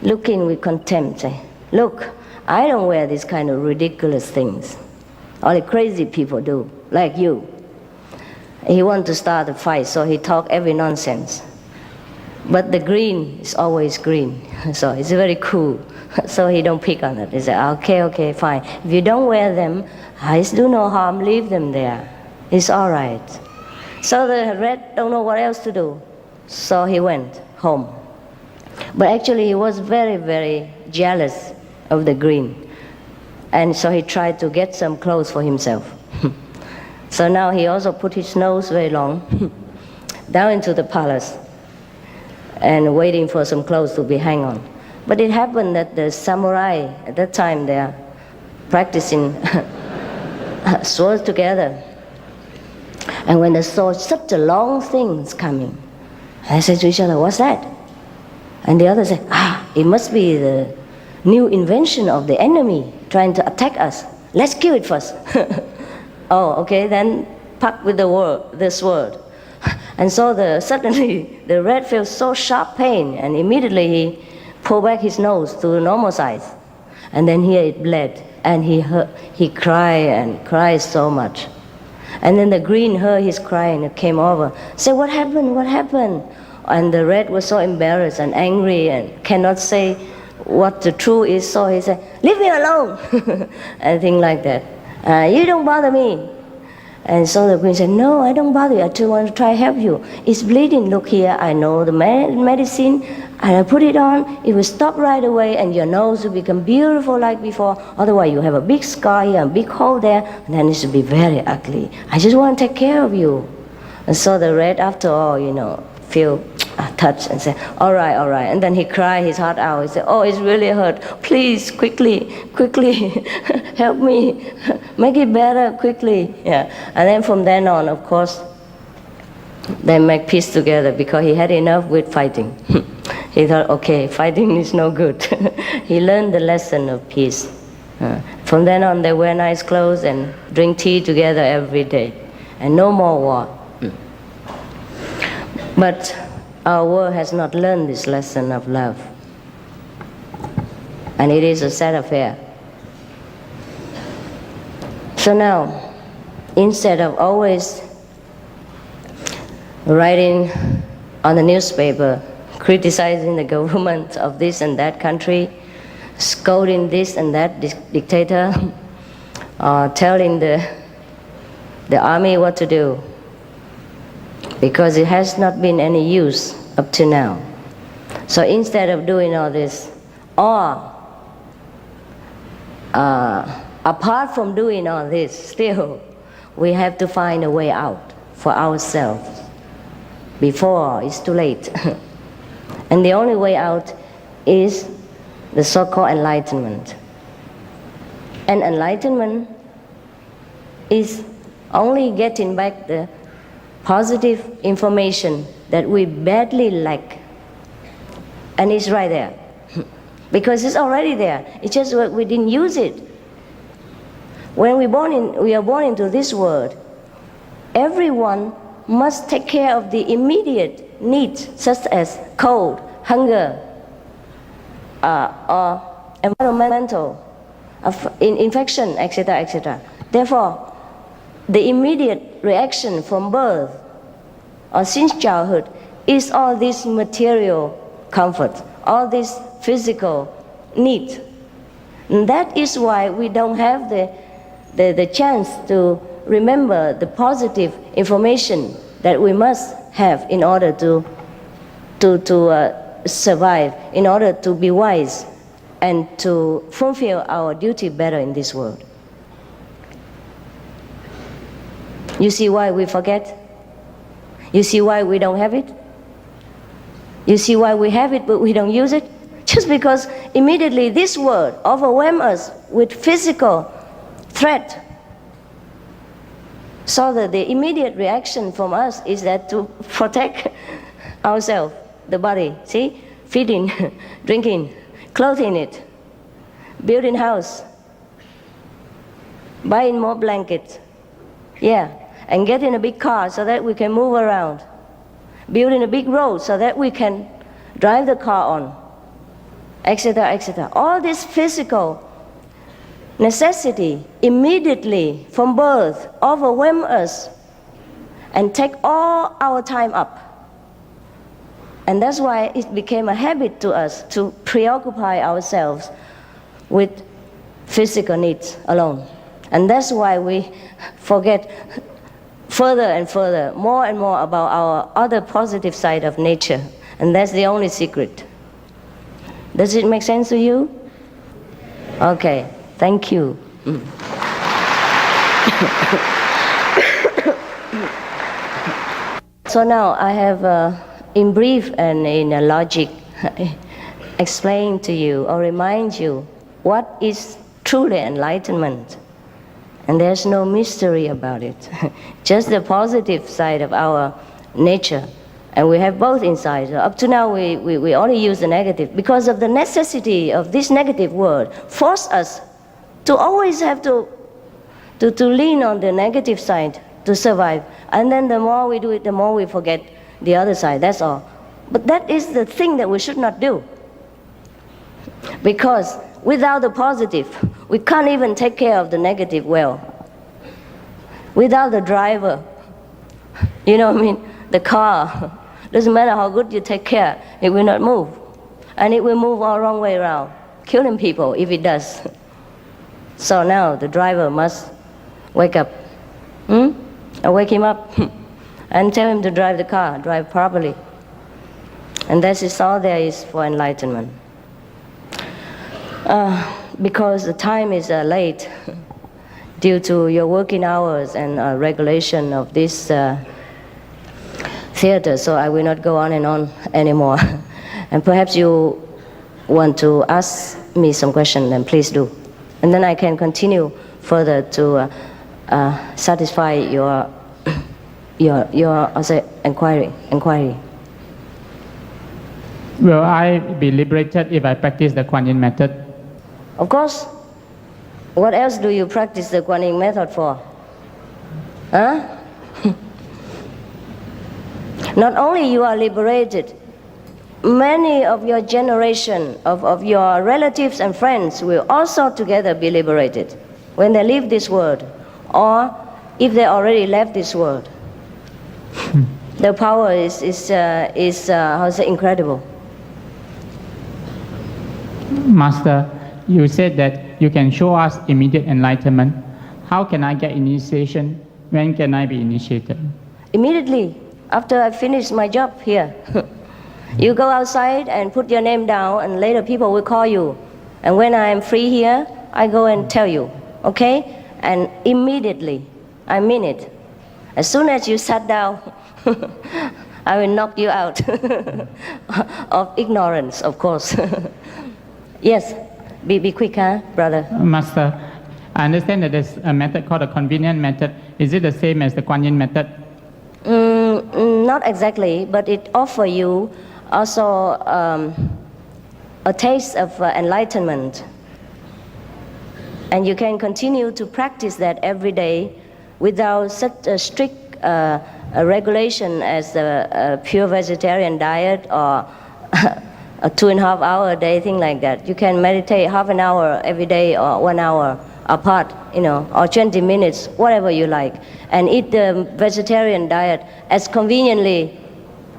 looking with contempt, saying, "Look, I don't wear these kind of ridiculous things. Only crazy people do, like you." He wanted to start a fight, so he talked every nonsense. But the green is always green, so it's very cool. So he don't pick on it. He said, okay, fine. If you don't wear them, I do no harm, leave them there. It's all right. So the red don't know what else to do. So he went home. But actually he was very, very jealous of the green. And so he tried to get some clothes for himself. So now he also put his nose very long down into the palace and waiting for some clothes to be hung on. But it happened that the samurai, at that time they are practicing swords together. And when they saw such a long thing coming, they said to each other, "What's that?" And the other said, "It must be the new invention of the enemy trying to attack us. Let's kill it first." Oh, okay, then pack with the sword. And so suddenly the red felt so sharp pain, and immediately he pulled back his nose to the normal size. And then here it bled, and he cried and cried so much. And then the green heard his crying and came over, said, "What happened? What happened?" And the red was so embarrassed and angry and cannot say what the truth is, so he said, "Leave me alone," and things like that. "You don't bother me." And so the queen said, "No, I don't bother you. I just want to try help you. It's bleeding. Look here. I know the medicine. And I put it on. It will stop right away, and your nose will become beautiful like before. Otherwise, you have a big scar here, a big hole there, and then it will be very ugly. I just want to take care of you." And so the red, after all, feel touched and said, all right. And then he cried his heart out. He said, "Oh, it's really hurt. Please, quickly, help me. Make it better, quickly." And then from then on, of course, they make peace together because he had enough with fighting. He thought, okay, fighting is no good. he learned the lesson of peace. From then on, they wear nice clothes and drink tea together every day, and no more war. But our world has not learned this lesson of love, and it is a sad affair. So now, instead of always writing on the newspaper, criticizing the government of this and that country, scolding this and that dictator, telling the army what to do, because it has not been any use up to now. So instead of doing all this, or apart from doing all this, still we have to find a way out for ourselves before it's too late. And the only way out is the so-called enlightenment. And enlightenment is only getting back the positive information that we badly lack. And it's right there. Because it's already there. It's just that we didn't use it. When we are born into this world, everyone must take care of the immediate needs, such as cold, hunger, or environmental infection, etc., etc. Therefore, the immediate reaction from birth or since childhood is all this material comfort, all this physical need. And that is why we don't have the chance to remember the positive information that we must have in order to survive, in order to be wise and to fulfill our duty better in this world. You see why we forget? You see why we don't have it? You see why we have it but we don't use it? Just because immediately this world overwhelms us with physical threat. So that the immediate reaction from us is that to protect ourselves, the body, see? Feeding, drinking, clothing it, building house, buying more blankets, and getting a big car so that we can move around, building a big road so that we can drive the car on, etc., etc. All this physical necessity immediately from birth overwhelm us and take all our time up. And that's why it became a habit to us to preoccupy ourselves with physical needs alone. And that's why we forget further and further, more and more about our other positive side of nature. And that's the only secret. Does it make sense to you? Okay, thank you. So now I have, in brief and in a logic, explain to you or remind you what is truly enlightenment. And there's no mystery about it. Just the positive side of our nature. And we have both inside. So up to now we only use the negative because of the necessity of this negative world force us to always have to lean on the negative side to survive. And then the more we do it, the more we forget the other side, that's all. But that is the thing that we should not do. Because without the positive, we can't even take care of the negative well. Without the driver, you know what I mean? The car, doesn't matter how good you take care, it will not move. And it will move all wrong way around, killing people if it does. So now the driver must wake up, and wake him up, and tell him to drive the car, drive properly. And that is all there is for enlightenment. Because the time is late due to your working hours and regulation of this theater, so I will not go on and on anymore. And perhaps you want to ask me some questions, then please do. And then I can continue further to satisfy your inquiry. Will I be liberated if I practice the Kuan Yin method? Of course. What else do you practice the Kuan Yin method for? Huh? Not only you are liberated, many of your generation, of your relatives and friends will also together be liberated when they leave this world, or if they already left this world. The power is how to say, incredible. Master, you said that you can show us immediate enlightenment. How can I get initiation? When can I be initiated? Immediately after I finish my job here. You go outside and put your name down, and later people will call you. And when I am free here, I go and tell you, okay? And immediately, I mean it. As soon as you sat down, I will knock you out of ignorance, of course. Yes, be quick, huh, brother? Master, I understand that there's a method called a convenient method. Is it the same as the Kuan Yin method? Not exactly, but it offers you also a taste of enlightenment. And you can continue to practice that every day without such a strict regulation as a pure vegetarian diet or a 2.5 hour a day, thing like that. You can meditate half an hour every day or 1 hour apart, or 20 minutes, whatever you like, and eat the vegetarian diet as conveniently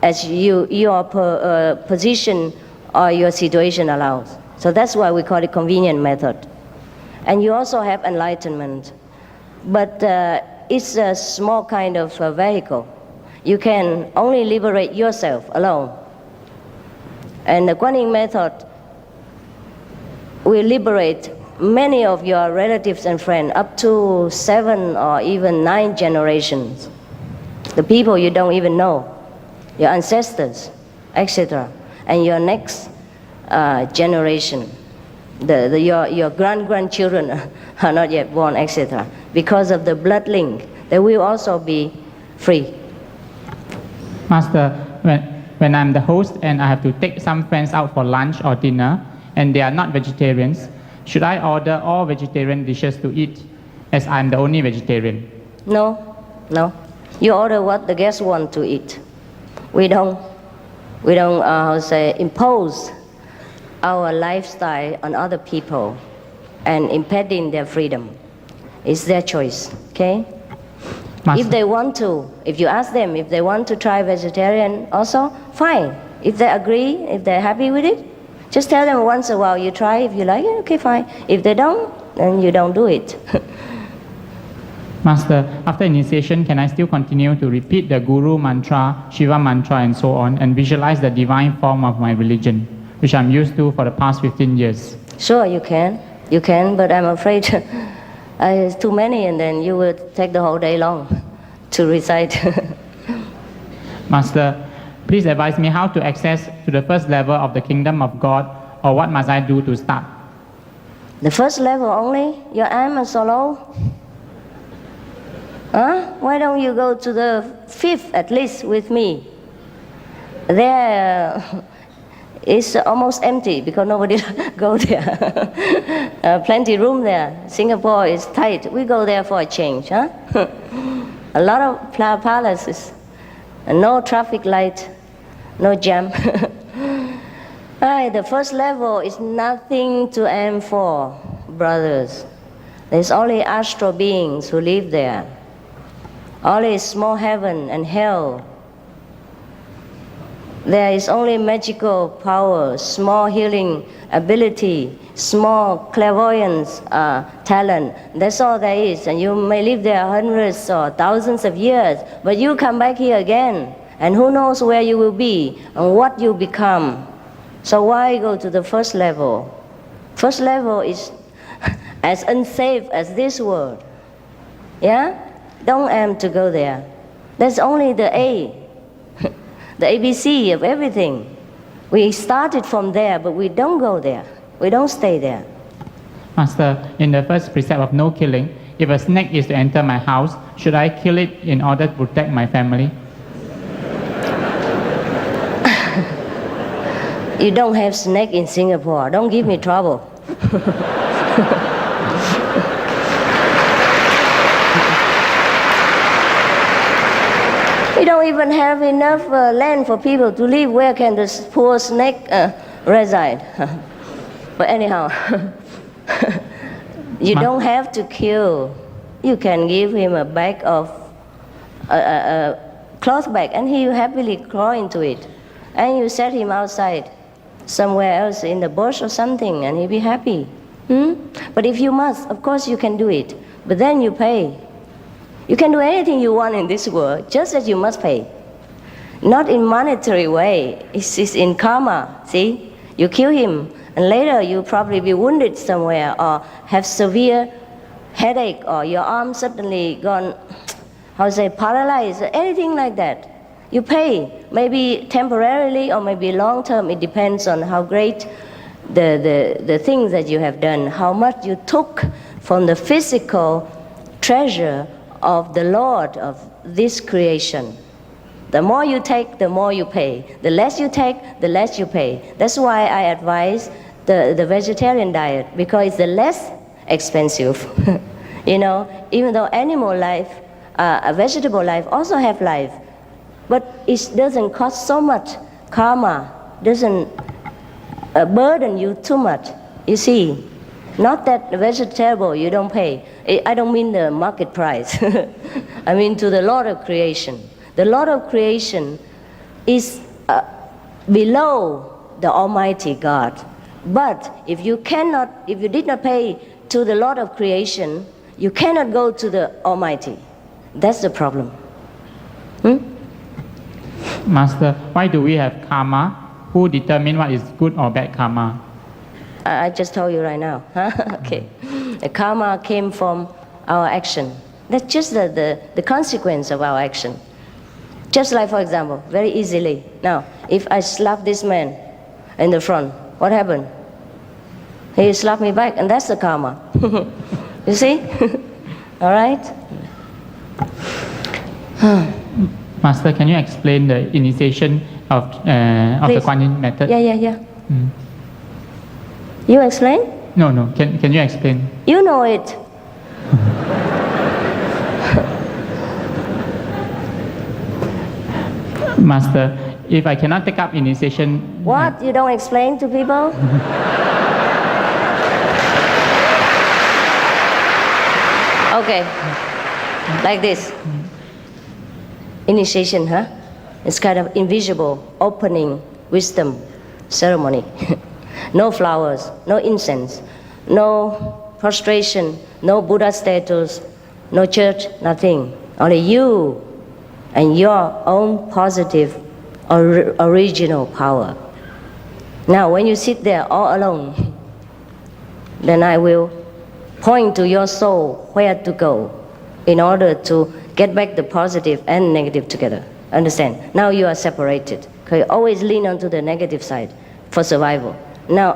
as your position or your situation allows. So that's why we call it convenient method. And you also have enlightenment, but it's a small kind of vehicle. You can only liberate yourself alone. And the Kuan Yin method will liberate many of your relatives and friends, up to 7 or even 9 generations. The people you don't even know, your ancestors, etc. And your next generation, your grandchildren are not yet born, etc. Because of the blood link, they will also be free. Master, when I'm the host and I have to take some friends out for lunch or dinner, and they are not vegetarians, should I order all vegetarian dishes to eat, as I'm the only vegetarian? No. You order what the guests want to eat. We don't impose our lifestyle on other people and impeding their freedom. It's their choice, okay? Master. If they want to, if you ask them if they want to try vegetarian also, fine. If they agree, if they're happy with it, just tell them once in a while you try, if you like it, okay, fine. If they don't, then you don't do it. Master, after initiation, can I still continue to repeat the Guru mantra, Shiva mantra, and so on, and visualize the divine form of my religion, which I'm used to for the past 15 years? Sure, you can, but I'm afraid it's too many, and then you will take the whole day long to recite. Master, please advise me how to access to the first level of the kingdom of God, or what must I do to start? The first level only? Your aim is so low? Huh? Why don't you go to the 5th at least with me? There is almost empty because nobody go there. Plenty room there. Singapore is tight. We go there for a change, huh? A lot of palaces, no traffic light, no jam. The first level is nothing to aim for, brothers. There's only astral beings who live there. Only small heaven and hell. There is only magical power, small healing ability, small clairvoyance talent. That's all there is. And you may live there hundreds or thousands of years, but you come back here again, and who knows where you will be and what you become. So why go to the first level? First level is as unsafe as this world. Yeah? Don't aim to go there. That's only the A, the ABC of everything. We started from there, but we don't go there. We don't stay there. Master, in the first precept of no killing, if a snake is to enter my house, should I kill it in order to protect my family? You don't have snake in Singapore. Don't give me trouble. You don't even have enough land for people to live. Where can the poor snake reside? But anyhow, you don't have to kill. You can give him a bag of a cloth bag, and he will happily crawl into it. And you set him outside, somewhere else in the bush or something, and he'll be happy. But if you must, of course you can do it. But then you pay. You can do anything you want in this world, just that you must pay. Not in monetary way. It's in karma. See, you kill him, and later you'll probably be wounded somewhere, or have severe headache, or your arm suddenly gone, paralyzed, anything like that. You pay, maybe temporarily or maybe long term. It depends on how great the things that you have done, how much you took from the physical treasure of the Lord of this creation. The more you take, the more you pay. The less you take, the less you pay. That's why I advise the vegetarian diet, because it's the less expensive. You know, even though animal life, a vegetable life also have life, but it doesn't cost so much. Karma doesn't burden you too much. You see, not that vegetable you don't pay. I don't mean the market price. I mean to the Lord of creation. The Lord of creation is below the Almighty God. But if you did not pay to the Lord of creation, you cannot go to the Almighty. That's the problem. Master, why do we have karma? Who determine what is good or bad karma? I just told you right now. Okay. The karma came from our action. That's just the consequence of our action. Just like, for example, very easily. Now, if I slap this man in the front, what happened? He slapped me back, and that's the karma. You see? All right? Master, can you explain the initiation of the Kuan Yin method? Yeah. You explain? No. Can you explain? You know it. Master, if I cannot take up initiation... What? You don't explain to people? Okay. Like this. Initiation, huh? It's kind of invisible opening wisdom ceremony. No flowers, no incense, no prostration, no Buddha statues, no church, nothing. Only you and your own positive original power. Now, when you sit there all alone, then I will point to your soul where to go in order to get back the positive and negative together. Understand? Now you are separated. You always lean onto the negative side for survival. Now,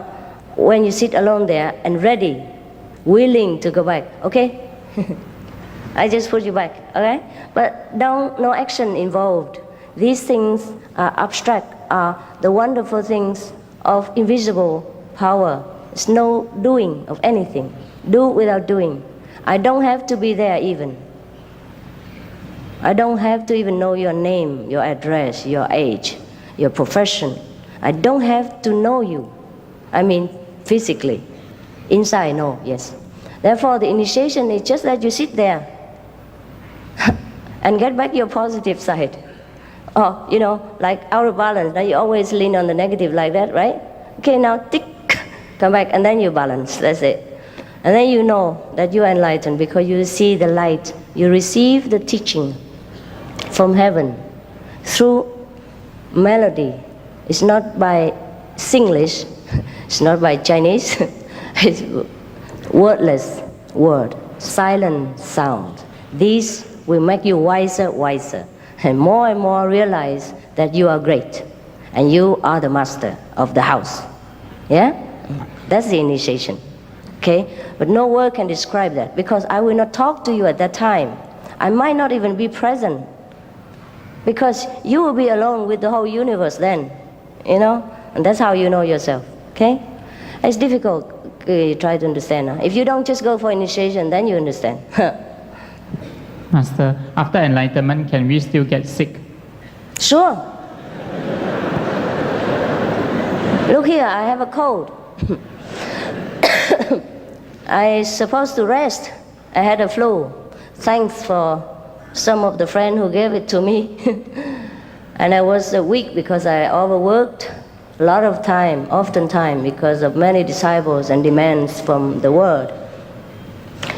when you sit alone there and ready, willing to go back, okay? I just put you back, okay? But no action involved. These things are abstract, are the wonderful things of invisible power. There's no doing of anything. Do without doing. I don't have to be there even. I don't have to even know your name, your address, your age, your profession. I don't have to know you. I mean, physically. Inside, no, yes. Therefore, the initiation is just that you sit there and get back your positive side. Oh, you know, like out of balance. Now you always lean on the negative like that, right? Okay, now tick, come back, and then you balance. That's it. And then you know that you are enlightened because you see the light. You receive the teaching from heaven through melody. It's not by Singlish, it's not by Chinese, it's wordless word, silent sound. These will make you wiser, and more realize that you are great and you are the master of the house. Yeah? That's the initiation. Okay? But no word can describe that because I will not talk to you at that time. I might not even be present because you will be alone with the whole universe then. You know? And that's how you know yourself, okay? It's difficult, try to understand. If you don't just go for initiation, then you understand. Master, after enlightenment, can we still get sick? Sure. Look here, I have a cold. I supposed to rest. I had a flu. Thanks for some of the friends who gave it to me. And I was weak because I overworked a lot of time, often time, because of many disciples and demands from the world.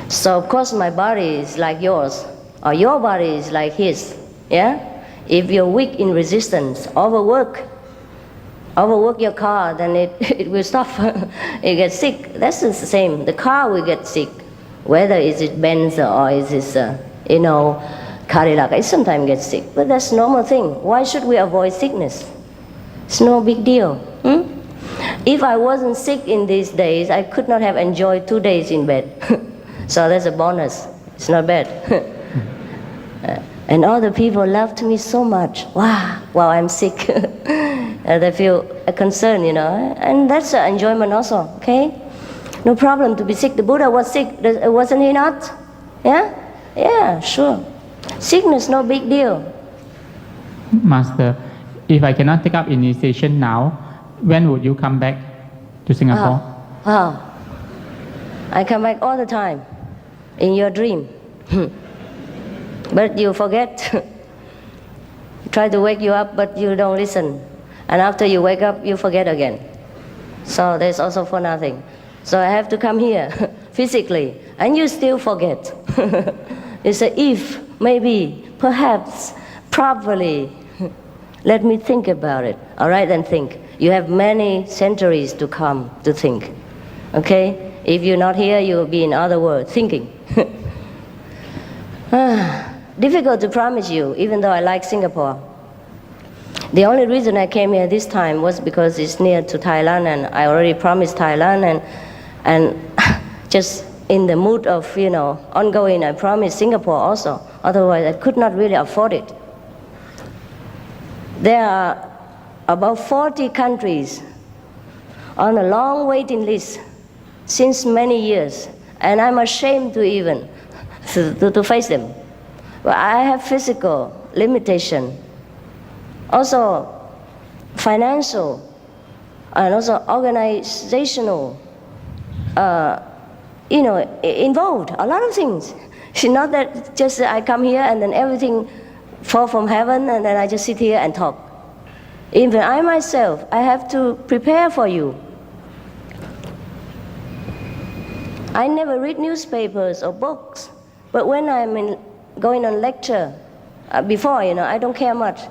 So of course my body is like yours, or your body is like his, yeah? If you're weak in resistance, overwork your car, then it will stop. It gets sick. That's the same. The car will get sick, whether is it Benz or is it, Cadillac. It sometimes gets sick, but that's normal thing. Why should we avoid sickness? It's no big deal. If I wasn't sick in these days, I could not have enjoyed 2 days in bed. So that's a bonus. It's not bad. And all the people loved me so much. Wow, while I'm sick. They feel a concern, and that's an enjoyment also, okay? No problem to be sick. The Buddha was sick, wasn't he not? Yeah? Yeah, sure. Sickness, no big deal. Master, if I cannot take up initiation now, when would you come back to Singapore? I come back all the time in your dream. But you forget. Try to wake you up, but you don't listen. And after you wake up, you forget again. So there's also for nothing. So I have to come here physically, and you still forget. You say, if, maybe, perhaps, probably. Let me think about it. All right, then think. You have many centuries to come to think. Okay? If you're not here, you will be in other world thinking. Difficult to promise you, even though I like Singapore. The only reason I came here this time was because it's near to Thailand, and I already promised Thailand, and just in the mood of, ongoing, I promised Singapore also. Otherwise, I could not really afford it. There are about 40 countries on a long waiting list since many years, and I'm ashamed to even to face them. But I have physical limitation, also financial, and also organizational, involved, a lot of things. It's not that just I come here and then everything fall from heaven and then I just sit here and talk. Even I myself, I have to prepare for you. I never read newspapers or books, but when I'm going on lecture, before, I don't care much.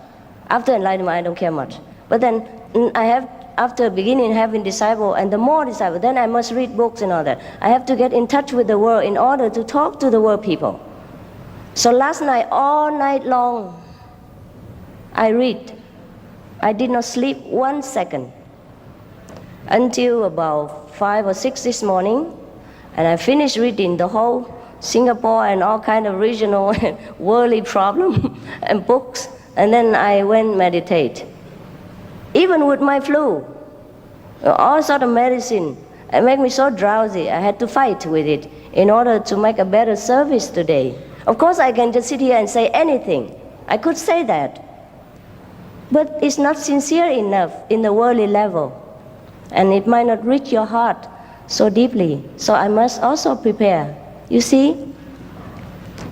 After enlightenment, I don't care much. But then after beginning having disciple and the more disciple, then I must read books and all that. I have to get in touch with the world in order to talk to the world people. So last night, all night long, I read. I did not sleep 1 second until about 5 or 6 this morning, and I finished reading the whole Singapore and all kind of regional and worldly problem and books, and then I went meditate. Even with my flu, all sort of medicine, it made me so drowsy. I had to fight with it in order to make a better service today. Of course, I can just sit here and say anything. I could say that. But it's not sincere enough in the worldly level. And it might not reach your heart so deeply. So I must also prepare. You see?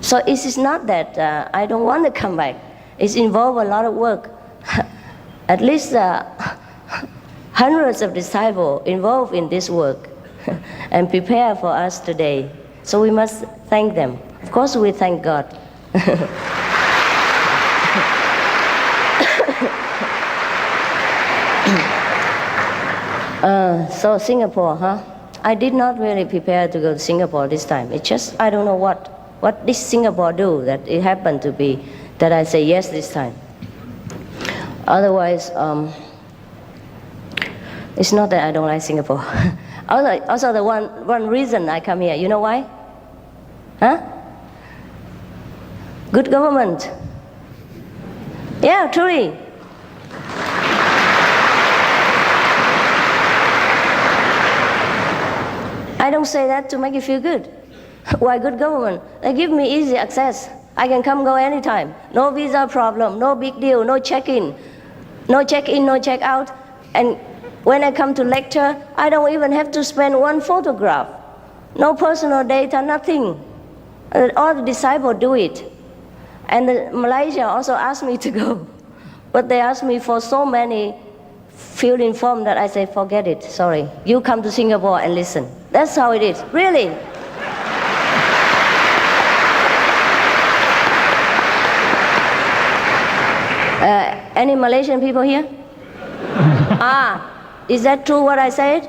So it is not that I don't want to come back. It's involved a lot of work. At least hundreds of disciples involved in this work and prepare for us today. So we must thank them. Of course, we thank God. So Singapore, I did not really prepare to go to Singapore this time. It's just, I don't know what this Singapore do that it happened to be that I say yes this time. Otherwise, it's not that I don't like Singapore. Also the one reason I come here, you know why? Good government. Yeah, truly. I don't say that to make you feel good. Why good government? They give me easy access. I can come go anytime. No visa problem, no big deal, no check-in, no check-out. And when I come to lecture, I don't even have to spend one photograph. No personal data, nothing. All the disciples do it. And Malaysia also asked me to go. But they asked me for so many fill-in form that I say, forget it, sorry. You come to Singapore and listen. That's how it is, really. Any Malaysian people here? Is that true what I said?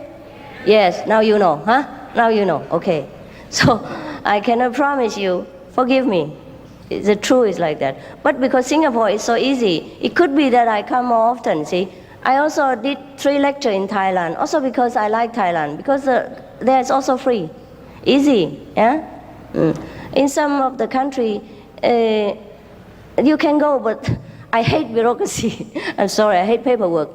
Yes, now you know, huh? Now you know, okay. So I cannot promise you, forgive me. The truth is like that. But because Singapore is so easy, it could be that I come more often, see. I also did 3 lectures in Thailand, also because I like Thailand, because there it's also free, easy, yeah? In some of the country, you can go, but I hate bureaucracy. I'm sorry, I hate paperwork.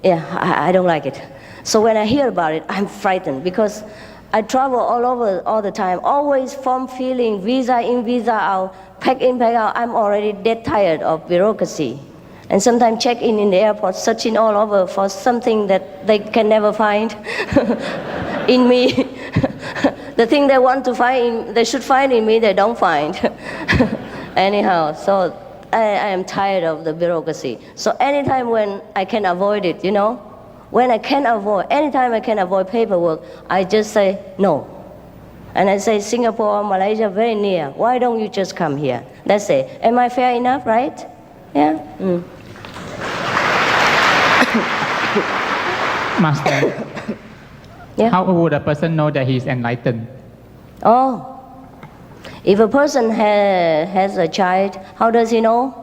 Yeah, I don't like it. So when I hear about it, I'm frightened because I travel all over all the time, always form filling, visa in, visa out, pack in, pack out. I'm already dead tired of bureaucracy. And sometimes check in the airport, searching all over for something that they can never find in me. The thing they want to find, they should find in me, they don't find. Anyhow, so I am tired of the bureaucracy. So anytime when I can avoid it, you know, when I can avoid, anytime I can avoid paperwork, I just say no. And I say, Singapore, Malaysia, very near. Why don't you just come here? That's it. Am I fair enough, right? Yeah? Master, Yeah? how would a person know that he is enlightened? Oh, if a person has a child, how does he know?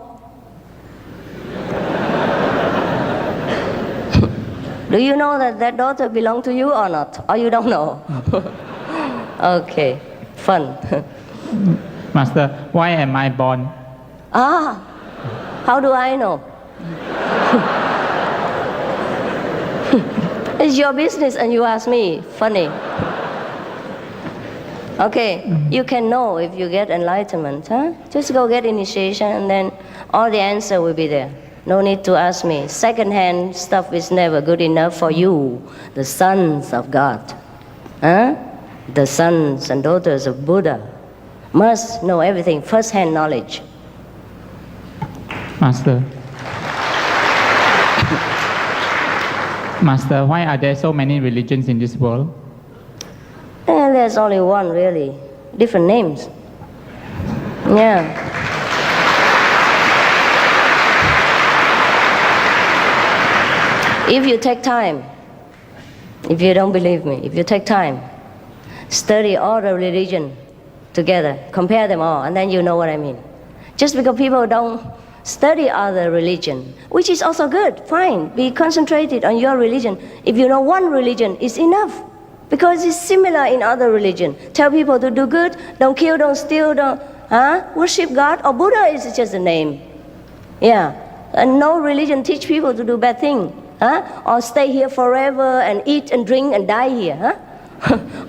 Do you know that that daughter belongs to you or not? Or you don't know? Okay, fun. Master, why am I born? How do I know? It's your business and you ask me. Funny. Okay, you can know if you get enlightenment, huh? Just go get initiation and then all the answer will be there. No need to ask me. Second-hand stuff is never good enough for you, the sons of God. Huh? The sons and daughters of Buddha must know everything, first-hand knowledge. Master. Master, why are there so many religions in this world? There's only one, really. Different names. Yeah. If you take time, if you don't believe me, if you take time, study all the religion together, compare them all, and then you know what I mean. Just because people don't study other religion, which is also good, fine. Be concentrated on your religion. If you know one religion, it's enough. Because it's similar in other religion. Tell people to do good, don't kill, don't steal, don't worship God, or Buddha is just a name. Yeah. And no religion teach people to do bad thing. Or stay here forever and eat and drink and die here.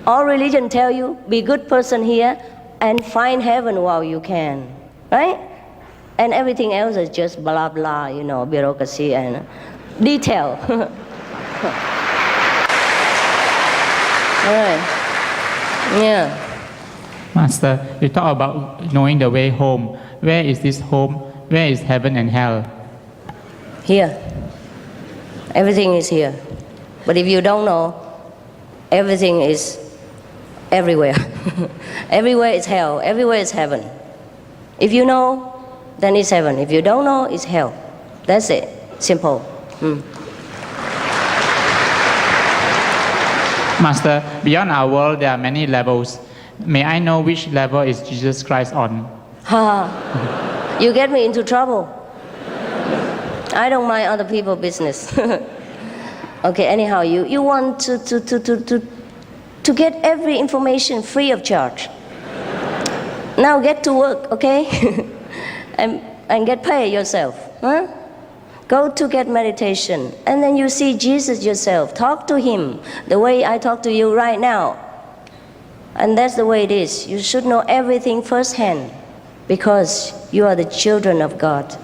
All religion tell you, be good person here and find heaven while you can. Right? And everything else is just blah blah, you know, bureaucracy and detail. All right. Yeah. Master, you talk about knowing the way home. Where is this home? Where is heaven and hell? Here. Everything is here. But if you don't know, everything is everywhere. Everywhere is hell. Everywhere is heaven. If you know, then it's heaven. If you don't know, it's hell. That's it. Simple. Master, beyond our world, there are many levels. May I know which level is Jesus Christ on? You get me into trouble. I don't mind other people's business. Okay, anyhow, you want to get every information free of charge. Now get to work, okay? and get paid yourself. Huh? Go to get meditation, and then you see Jesus yourself. Talk to him the way I talk to you right now. And that's the way it is. You should know everything firsthand because you are the children of God.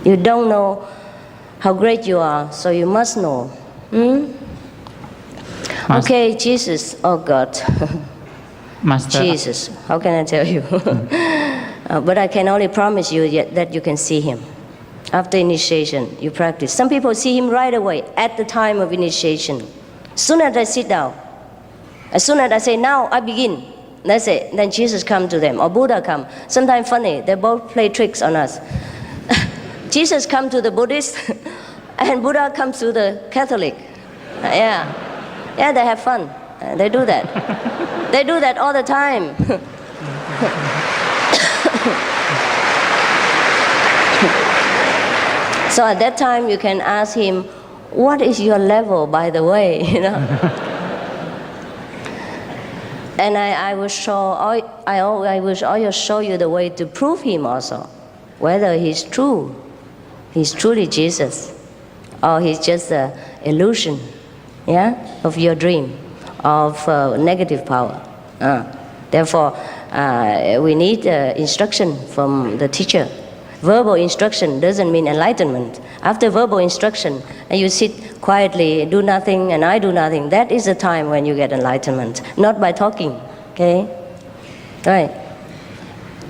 You don't know how great you are, so you must know. Okay, Jesus, oh God. Master, Jesus, how can I tell you? But I can only promise you that you can see him. After initiation, you practice. Some people see him right away at the time of initiation. As soon as I sit down, as soon as I say, now I begin, that's it. Then Jesus comes to them, or Buddha comes. Sometimes funny, they both play tricks on us. Jesus comes to the Buddhist, and Buddha comes to the Catholic. Yeah, they have fun. They do that. They do that all the time. So at that time, you can ask him, what is your level, by the way, you know? And I will show you the way to prove him also, whether he's true, he's truly Jesus, or he's just an illusion, of your dream, of negative power. Therefore, we need instruction from the teacher. Verbal instruction doesn't mean enlightenment. After verbal instruction, and you sit quietly, do nothing, and I do nothing, that is the time when you get enlightenment, not by talking, okay? Right.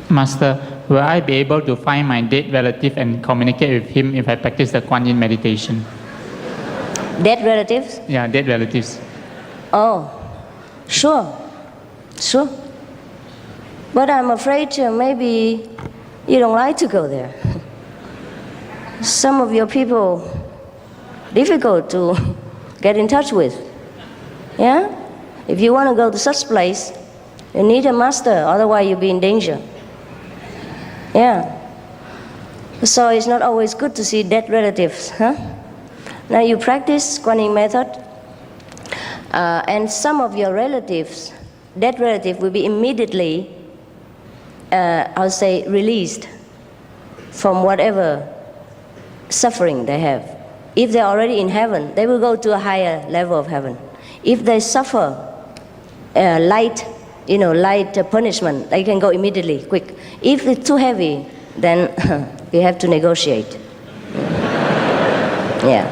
Master, will I be able to find my dead relative and communicate with him if I practice the Kuan Yin meditation? Dead relatives? Yeah, dead relatives. Oh, sure. But I'm afraid maybe you don't like to go there. Some of your people, difficult to get in touch with. Yeah? If you want to go to such place, you need a master, otherwise you'll be in danger. Yeah. So it's not always good to see dead relatives, huh? Now you practice Kuan Yin method, and some of your relatives, dead relative, will be immediately I'll say released from whatever suffering they have. If they're already in heaven, they will go to a higher level of heaven. If they suffer light punishment, they can go immediately, quick. If it's too heavy, then we have to negotiate. Yeah.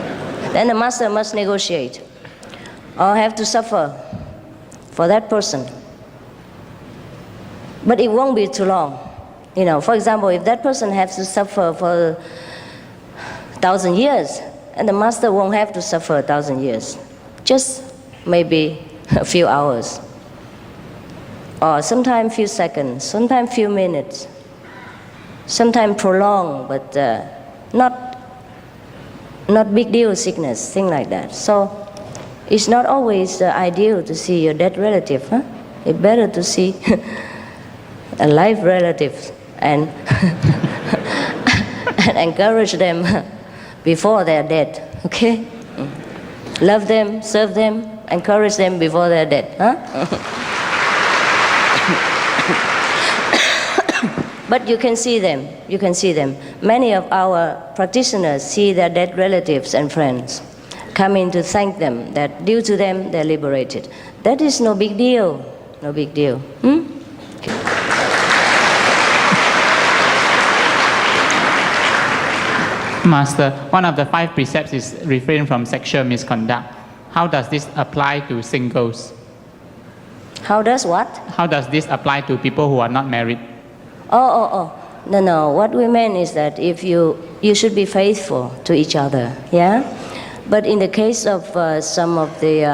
Then the master must negotiate, or have to suffer for that person. But it won't be too long. For example, if that person has to suffer for 1,000 years, and the master won't have to suffer 1,000 years, just maybe a few hours, or sometimes few seconds, sometimes few minutes, sometimes prolonged, but not big deal sickness, thing like that. So it's not always ideal to see your dead relative. Huh? It's better to see alive relatives and and encourage them before they're dead. Okay? Love them, serve them, encourage them before they're dead. Huh? But you can see them. You can see them. Many of our practitioners see their dead relatives and friends come in to thank them that due to them they're liberated. That is no big deal. No big deal. Master, one of the 5 precepts is refrain from sexual misconduct. How does this apply to singles? How does what? How does this apply to people who are not married? No. What we meant is that if you should be faithful to each other, yeah? But in the case of some of the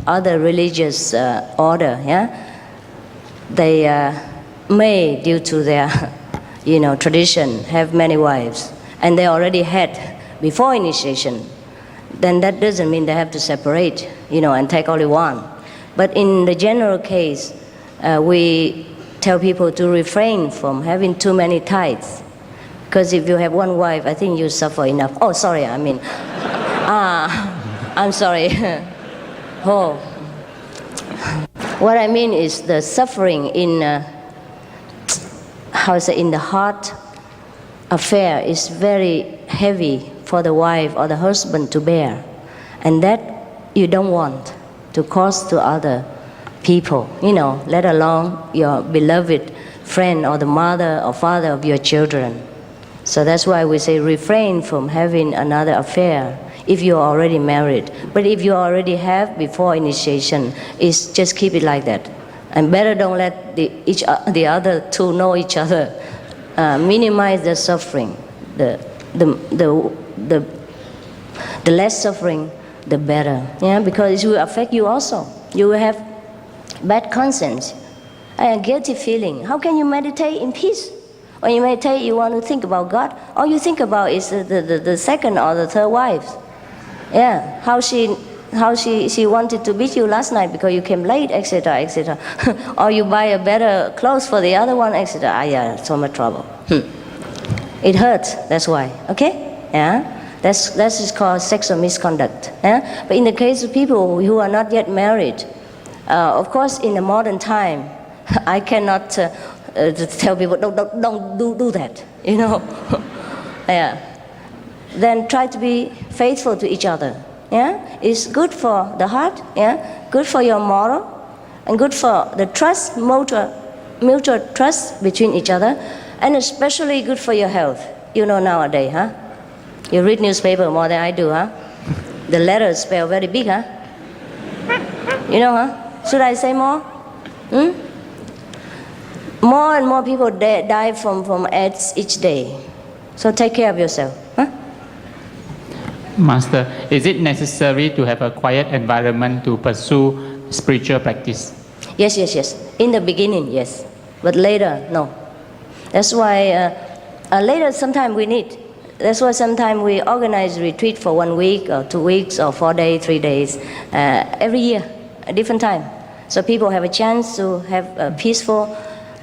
other religious order, yeah? They may, due to their, tradition, have many wives. And they already had before initiation, then that doesn't mean they have to separate, and take only one. But in the general case, we tell people to refrain from having too many tithes. Because if you have one wife, I think you suffer enough. Oh, sorry, I'm sorry. Oh. What I mean is the suffering in, in the heart affair is very heavy for the wife or the husband to bear, and that you don't want to cause to other people, let alone your beloved friend or the mother or father of your children. So that's why we say refrain from having another affair if you're already married. But if you already have before initiation, it's just keep it like that. And better don't let the other two know each other. Minimize the suffering. The less suffering, the better. Yeah, because it will affect you also. You will have bad conscience and guilty feeling. How can you meditate in peace? When you meditate, you want to think about God. All you think about is the second or the third wife. Yeah, how she wanted to beat you last night because you came late, etc., etc. Or you buy a better clothes for the other one, etc. Yeah, so much trouble. It hurts. That's why. Okay? Yeah. That is called sexual misconduct. Yeah? But in the case of people who are not yet married, of course, in the modern time, I cannot tell people don't do that. Yeah. Then try to be faithful to each other. Yeah, it's good for the heart. Yeah, good for your moral, and good for the trust, mutual trust between each other, and especially good for your health. Nowadays, huh? You read newspaper more than I do, huh? The letters spell very big, huh? Huh? Should I say more? More and more people die from AIDS each day. So take care of yourself, huh? Master, is it necessary to have a quiet environment to pursue spiritual practice? Yes. In the beginning, yes. But later, no. That's why later sometimes we need. That's why sometimes we organize retreat for 1 week or 2 weeks or 4 days, 3 days, every year, a different time. So people have a chance to have a peaceful,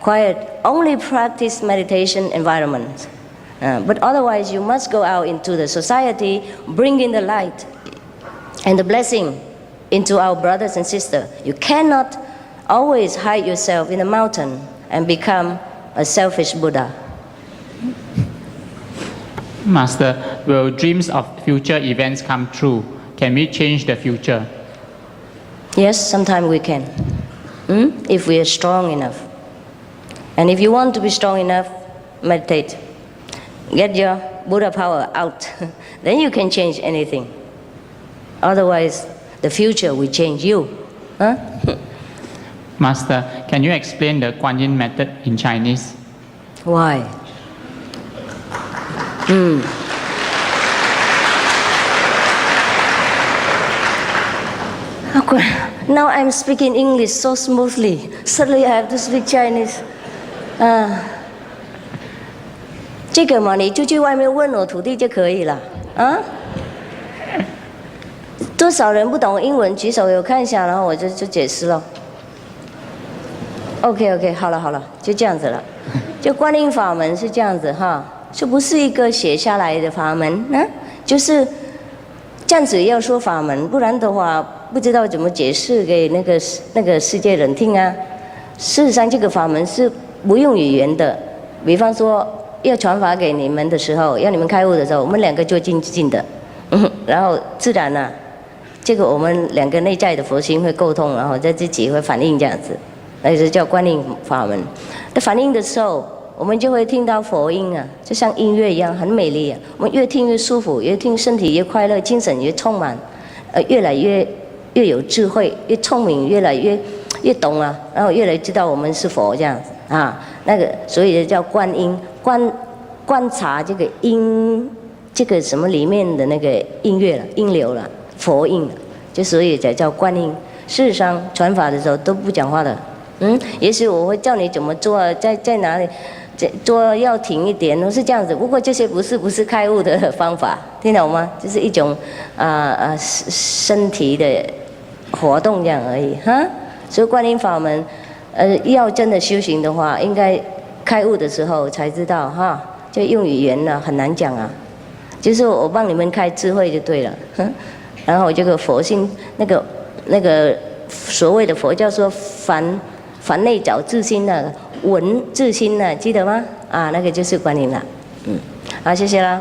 quiet, only practice meditation environment. But otherwise, you must go out into the society, bring in the light and the blessing into our brothers and sisters. You cannot always hide yourself in the mountain and become a selfish Buddha. Master, will dreams of future events come true? Can we change the future? Yes, sometimes we can, if we are strong enough. And if you want to be strong enough, meditate. Get your Buddha power out. Then you can change anything. Otherwise, the future will change you. Huh? Master, can you explain the Kuan Yin method in Chinese? Why? Now I'm speaking English so smoothly. Suddenly I have to speak Chinese. 这个嘛，你就去外面问我徒弟就可以了啊。多少人不懂英文举手，有看一下，然后我就解释了。OK， 好了，就这样子了。就观音法门是这样子哈，就不是一个写下来的法门，就是这样子要说法门，不然的话不知道怎么解释给那个世界人听啊。事实上，这个法门是不用语言的，比方说。要传法给你们的时候，要你们开悟的时候，我们两个就静的，然后自然呢，这个我们两个内在的佛心会沟通，然后在自己会反应这样子，那就是叫观音法门。那反应的时候，我们就会听到佛音啊，就像音乐一样，很美丽啊。我们越听越舒服，越听身体越快乐，精神越充满，越来越有智慧，越聪明，越来越懂啊，然后越来越知道我们是佛这样子啊。那个所以叫观音。观察这个音，这个什么里面的那个音乐了、音流了、佛音了，就所以才叫观音。事实上传法的时候都不讲话的，也许我会叫你怎么做，在哪里做要停一点，都是这样子。不过这些不是开悟的方法，听懂吗？就是一种身体的活动这样而已哈。所以观音法门，要真的修行的话，应该。开悟的时候才知道哈，就用语言呢很难讲啊，就是我帮你们开智慧就对了，然后这个佛性那个所谓的佛教说凡内找自心的闻自心呢，记得吗？啊，那个就是观音了，好，谢谢啦。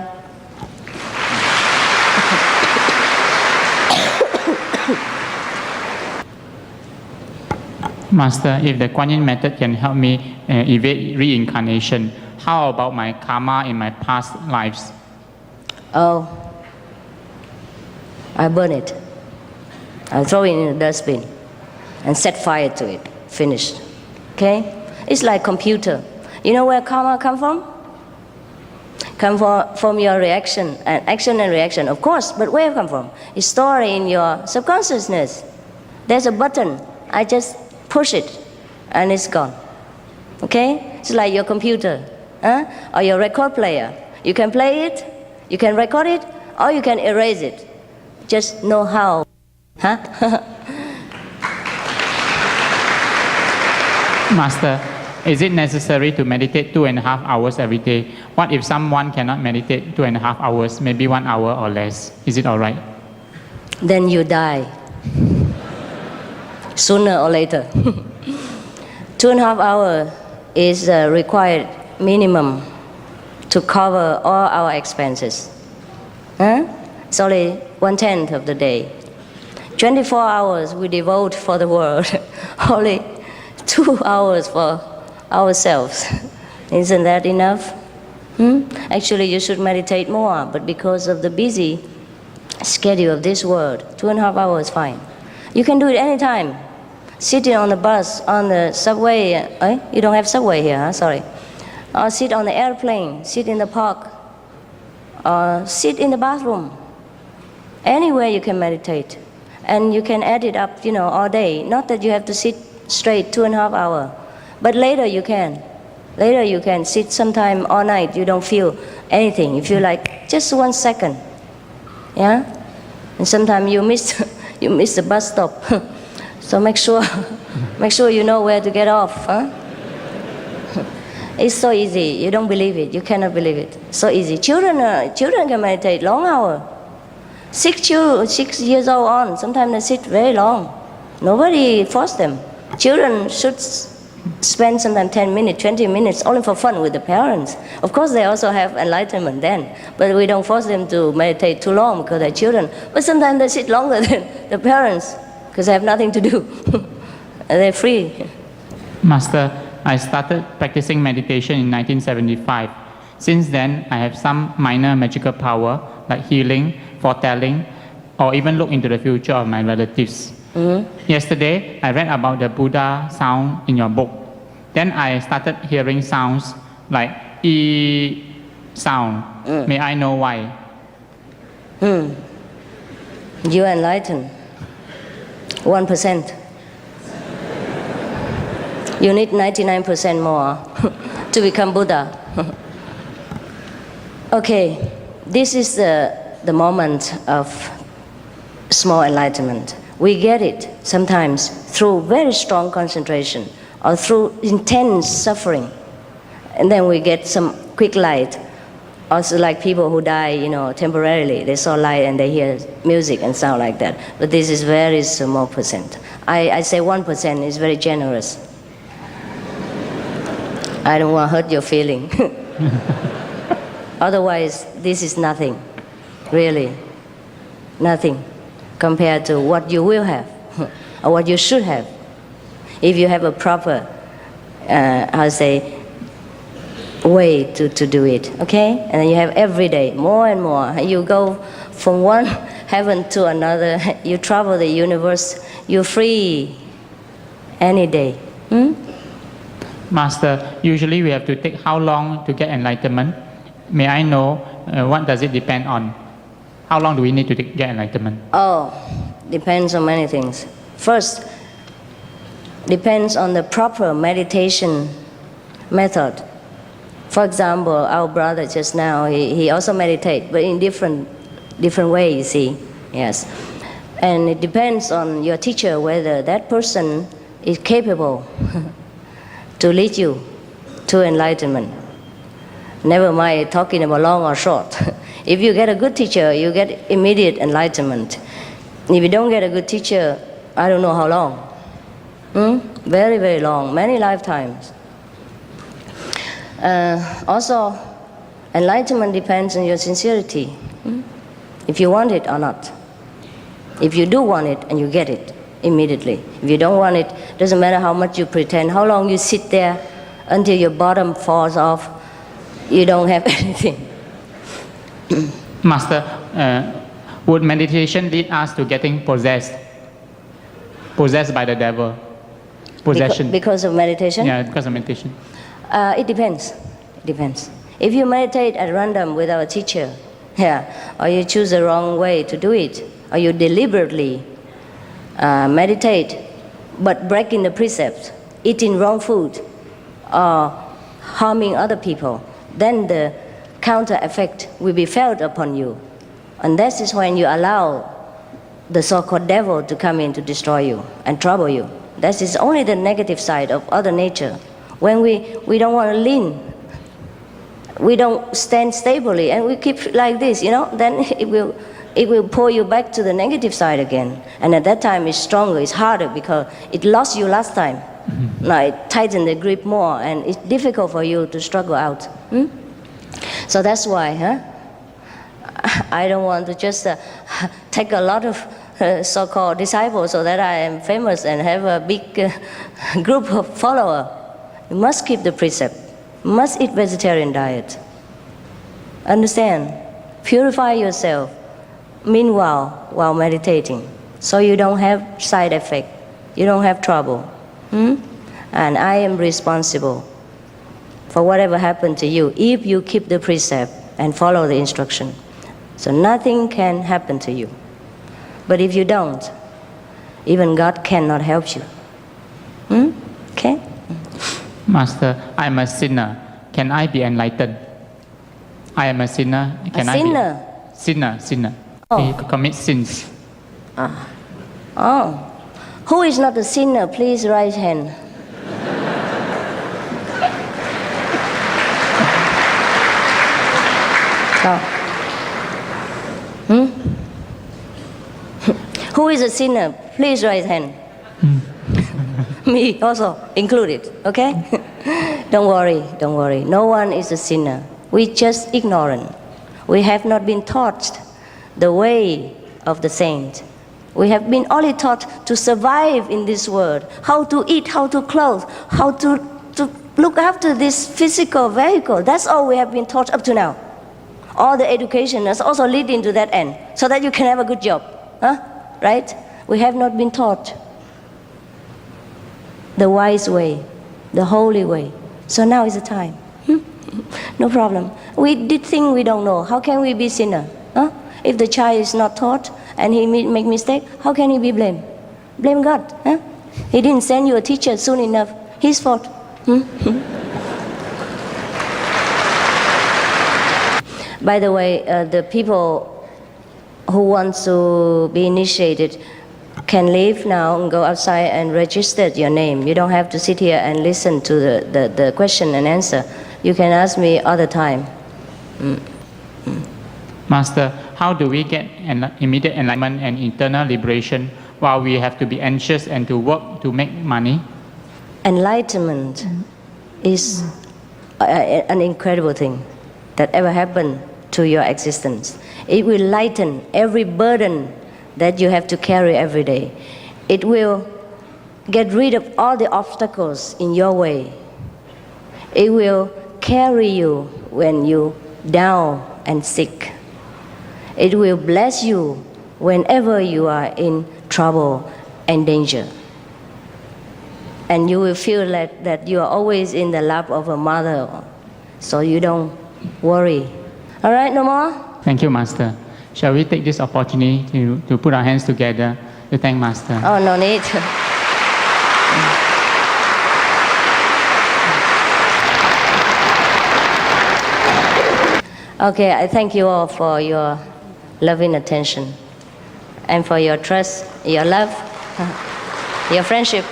Master, if the Kuan Yin method can help me evade reincarnation, how about my karma in my past lives? Oh, I burn it. I throw it in the dustbin and set fire to it. Finished. Okay? It's like computer. You know where karma come from? Come from your reaction and action and reaction, of course, but where it come from? It's stored in your subconsciousness. There's a button. I just push it and it's gone. Okay? It's like your computer, or your record player. You can play it, you can record it, or you can erase it. Just know how. Master, is it necessary to meditate 2.5 hours every day? What if someone cannot meditate 2.5 hours, maybe 1 hour or less? Is it all right? Then you die. Sooner or later. 2.5 hours is required minimum to cover all our expenses. It's only 1/10 of the day. 24 hours we devote for the world. Only 2 hours for ourselves. Isn't that enough? Actually, you should meditate more, but because of the busy schedule of this world, 2.5 hours is fine. You can do it anytime. Sitting on the bus, on the subway. You don't have subway here, huh? Sorry. Or sit on the airplane, sit in the park, or sit in the bathroom. Anywhere you can meditate. And you can add it up, all day. Not that you have to sit straight 2.5 hours. But later you can. Later you can sit sometime all night. You don't feel anything. You feel like just 1 second. Yeah? And sometimes you miss the bus stop. So make sure you know where to get off. It's so easy. You don't believe it. You cannot believe it. So easy. Children can meditate long hour. 6 years old on, sometimes they sit very long. Nobody forced them. Children should spend sometimes 10 minutes, 20 minutes only for fun with the parents. Of course, they also have enlightenment then, but we don't force them to meditate too long because they're children. But sometimes they sit longer than the parents because they have nothing to do. They're free. Master, I started practicing meditation in 1975. Since then, I have some minor magical power like healing, foretelling, or even look into the future of my relatives. Yesterday, I read about the Buddha sound in your book. Then I started hearing sounds like E sound. May I know why? You enlightened. 1%. You need 99% more to become Buddha. Okay, this is the moment of small enlightenment. We get it sometimes through very strong concentration or through intense suffering. And then we get some quick light. Also like people who die, temporarily. They saw light and they hear music and sound like that. But this is very small percent. I say 1% is very generous. I don't want to hurt your feeling. Otherwise, this is nothing, really. Nothing compared to what you will have or what you should have. If you have a proper, way to do it, okay? And then you have every day, more and more. You go from one heaven to another. You travel the universe. You're free any day. Master, usually we have to take how long to get enlightenment? May I know what does it depend on? How long do we need to get enlightenment? Oh, depends on many things. First, depends on the proper meditation method. For example, our brother just now, he also meditates, but in different way, you see. Yes. And it depends on your teacher whether that person is capable to lead you to enlightenment. Never mind talking about long or short. If you get a good teacher, you get immediate enlightenment. If you don't get a good teacher, I don't know how long. Very, very long, many lifetimes. Also, enlightenment depends on your sincerity. If you want it or not. If you do want it and you get it immediately. If you don't want it Doesn't matter how much you pretend, how long you sit there until your bottom falls off, you don't have anything. Master, would meditation lead us to getting possessed? Possessed by the devil? Possession? Because of meditation? Yeah, because of meditation. It depends. It depends. If you meditate at random without a teacher, or you choose the wrong way to do it, or you deliberately meditate but breaking the precepts, eating wrong food, or harming other people, then the counter effect will be felt upon you. And this is when you allow the so-called devil to come in to destroy you and trouble you. That is only the negative side of other nature. When we don't want to lean, we don't stand stably, and we keep like this, then it will pull you back to the negative side again. And at that time, it's stronger, it's harder, because it lost you last time. Mm-hmm. Now it tightened the grip more, and it's difficult for you to struggle out. So that's why, I don't want to just take a lot of so-called disciples so that I am famous and have a big group of followers. You must keep the precept. You must eat vegetarian diet. Understand? Purify yourself. Meanwhile, while meditating, so you don't have side effect, you don't have trouble. And I am responsible for whatever happened to you if you keep the precept and follow the instruction. So nothing can happen to you. But if you don't, even God cannot help you. Okay? Master, I am a sinner. Can I be enlightened? I am a sinner. Can I sinner? Be? Sinner. Oh. He commits sins. Who is not a sinner? Please raise hand. Who is a sinner? Please raise hand. Me also included, okay? Don't worry. No one is a sinner. We just ignorant. We have not been taught the way of the saint. We have been only taught to survive in this world, how to eat, how to clothe, how to look after this physical vehicle. That's all we have been taught up to now. All the education is also leading to that end, so that you can have a good job. Right? We have not been taught the wise way, the holy way. So now is the time. No problem. We did think we don't know. How can we be sinner? If the child is not taught and he make mistake, how can he be blamed? Blame God. He didn't send you a teacher soon enough. His fault. By the way, the people who want to be initiated can leave now and go outside and register your name. You don't have to sit here and listen to the question and answer. You can ask me all the time. Master, how do we get an immediate enlightenment and eternal liberation while we have to be anxious and to work to make money? Enlightenment is an incredible thing that ever happened to your existence. It will lighten every burden that you have to carry every day. It will get rid of all the obstacles in your way. It will carry you when you're down and sick. It will bless you whenever you are in trouble and danger. And you will feel that you are always in the lap of a mother, so you don't worry. All right, no more? Thank you, Master. Shall we take this opportunity to put our hands together to thank Master? Oh, no need. Okay, I thank you all for your loving attention and for your trust, your love, your friendship.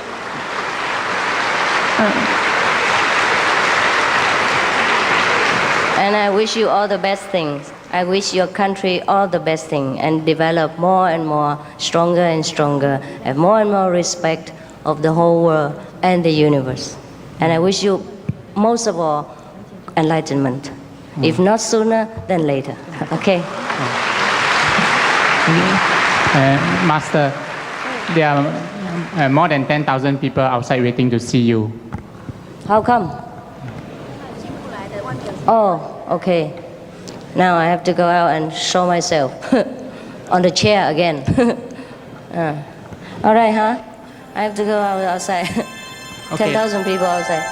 And I wish you all the best things. I wish your country all the best thing and develop more and more, stronger and stronger, have more and more respect of the whole world and the universe. And I wish you, most of all, enlightenment. If not sooner, then later. Okay? Master, there are more than 10,000 people outside waiting to see you. How come? Oh, okay. Now I have to go out and show myself on the chair again. All right, huh? I have to go outside. Okay. 10,000 people outside.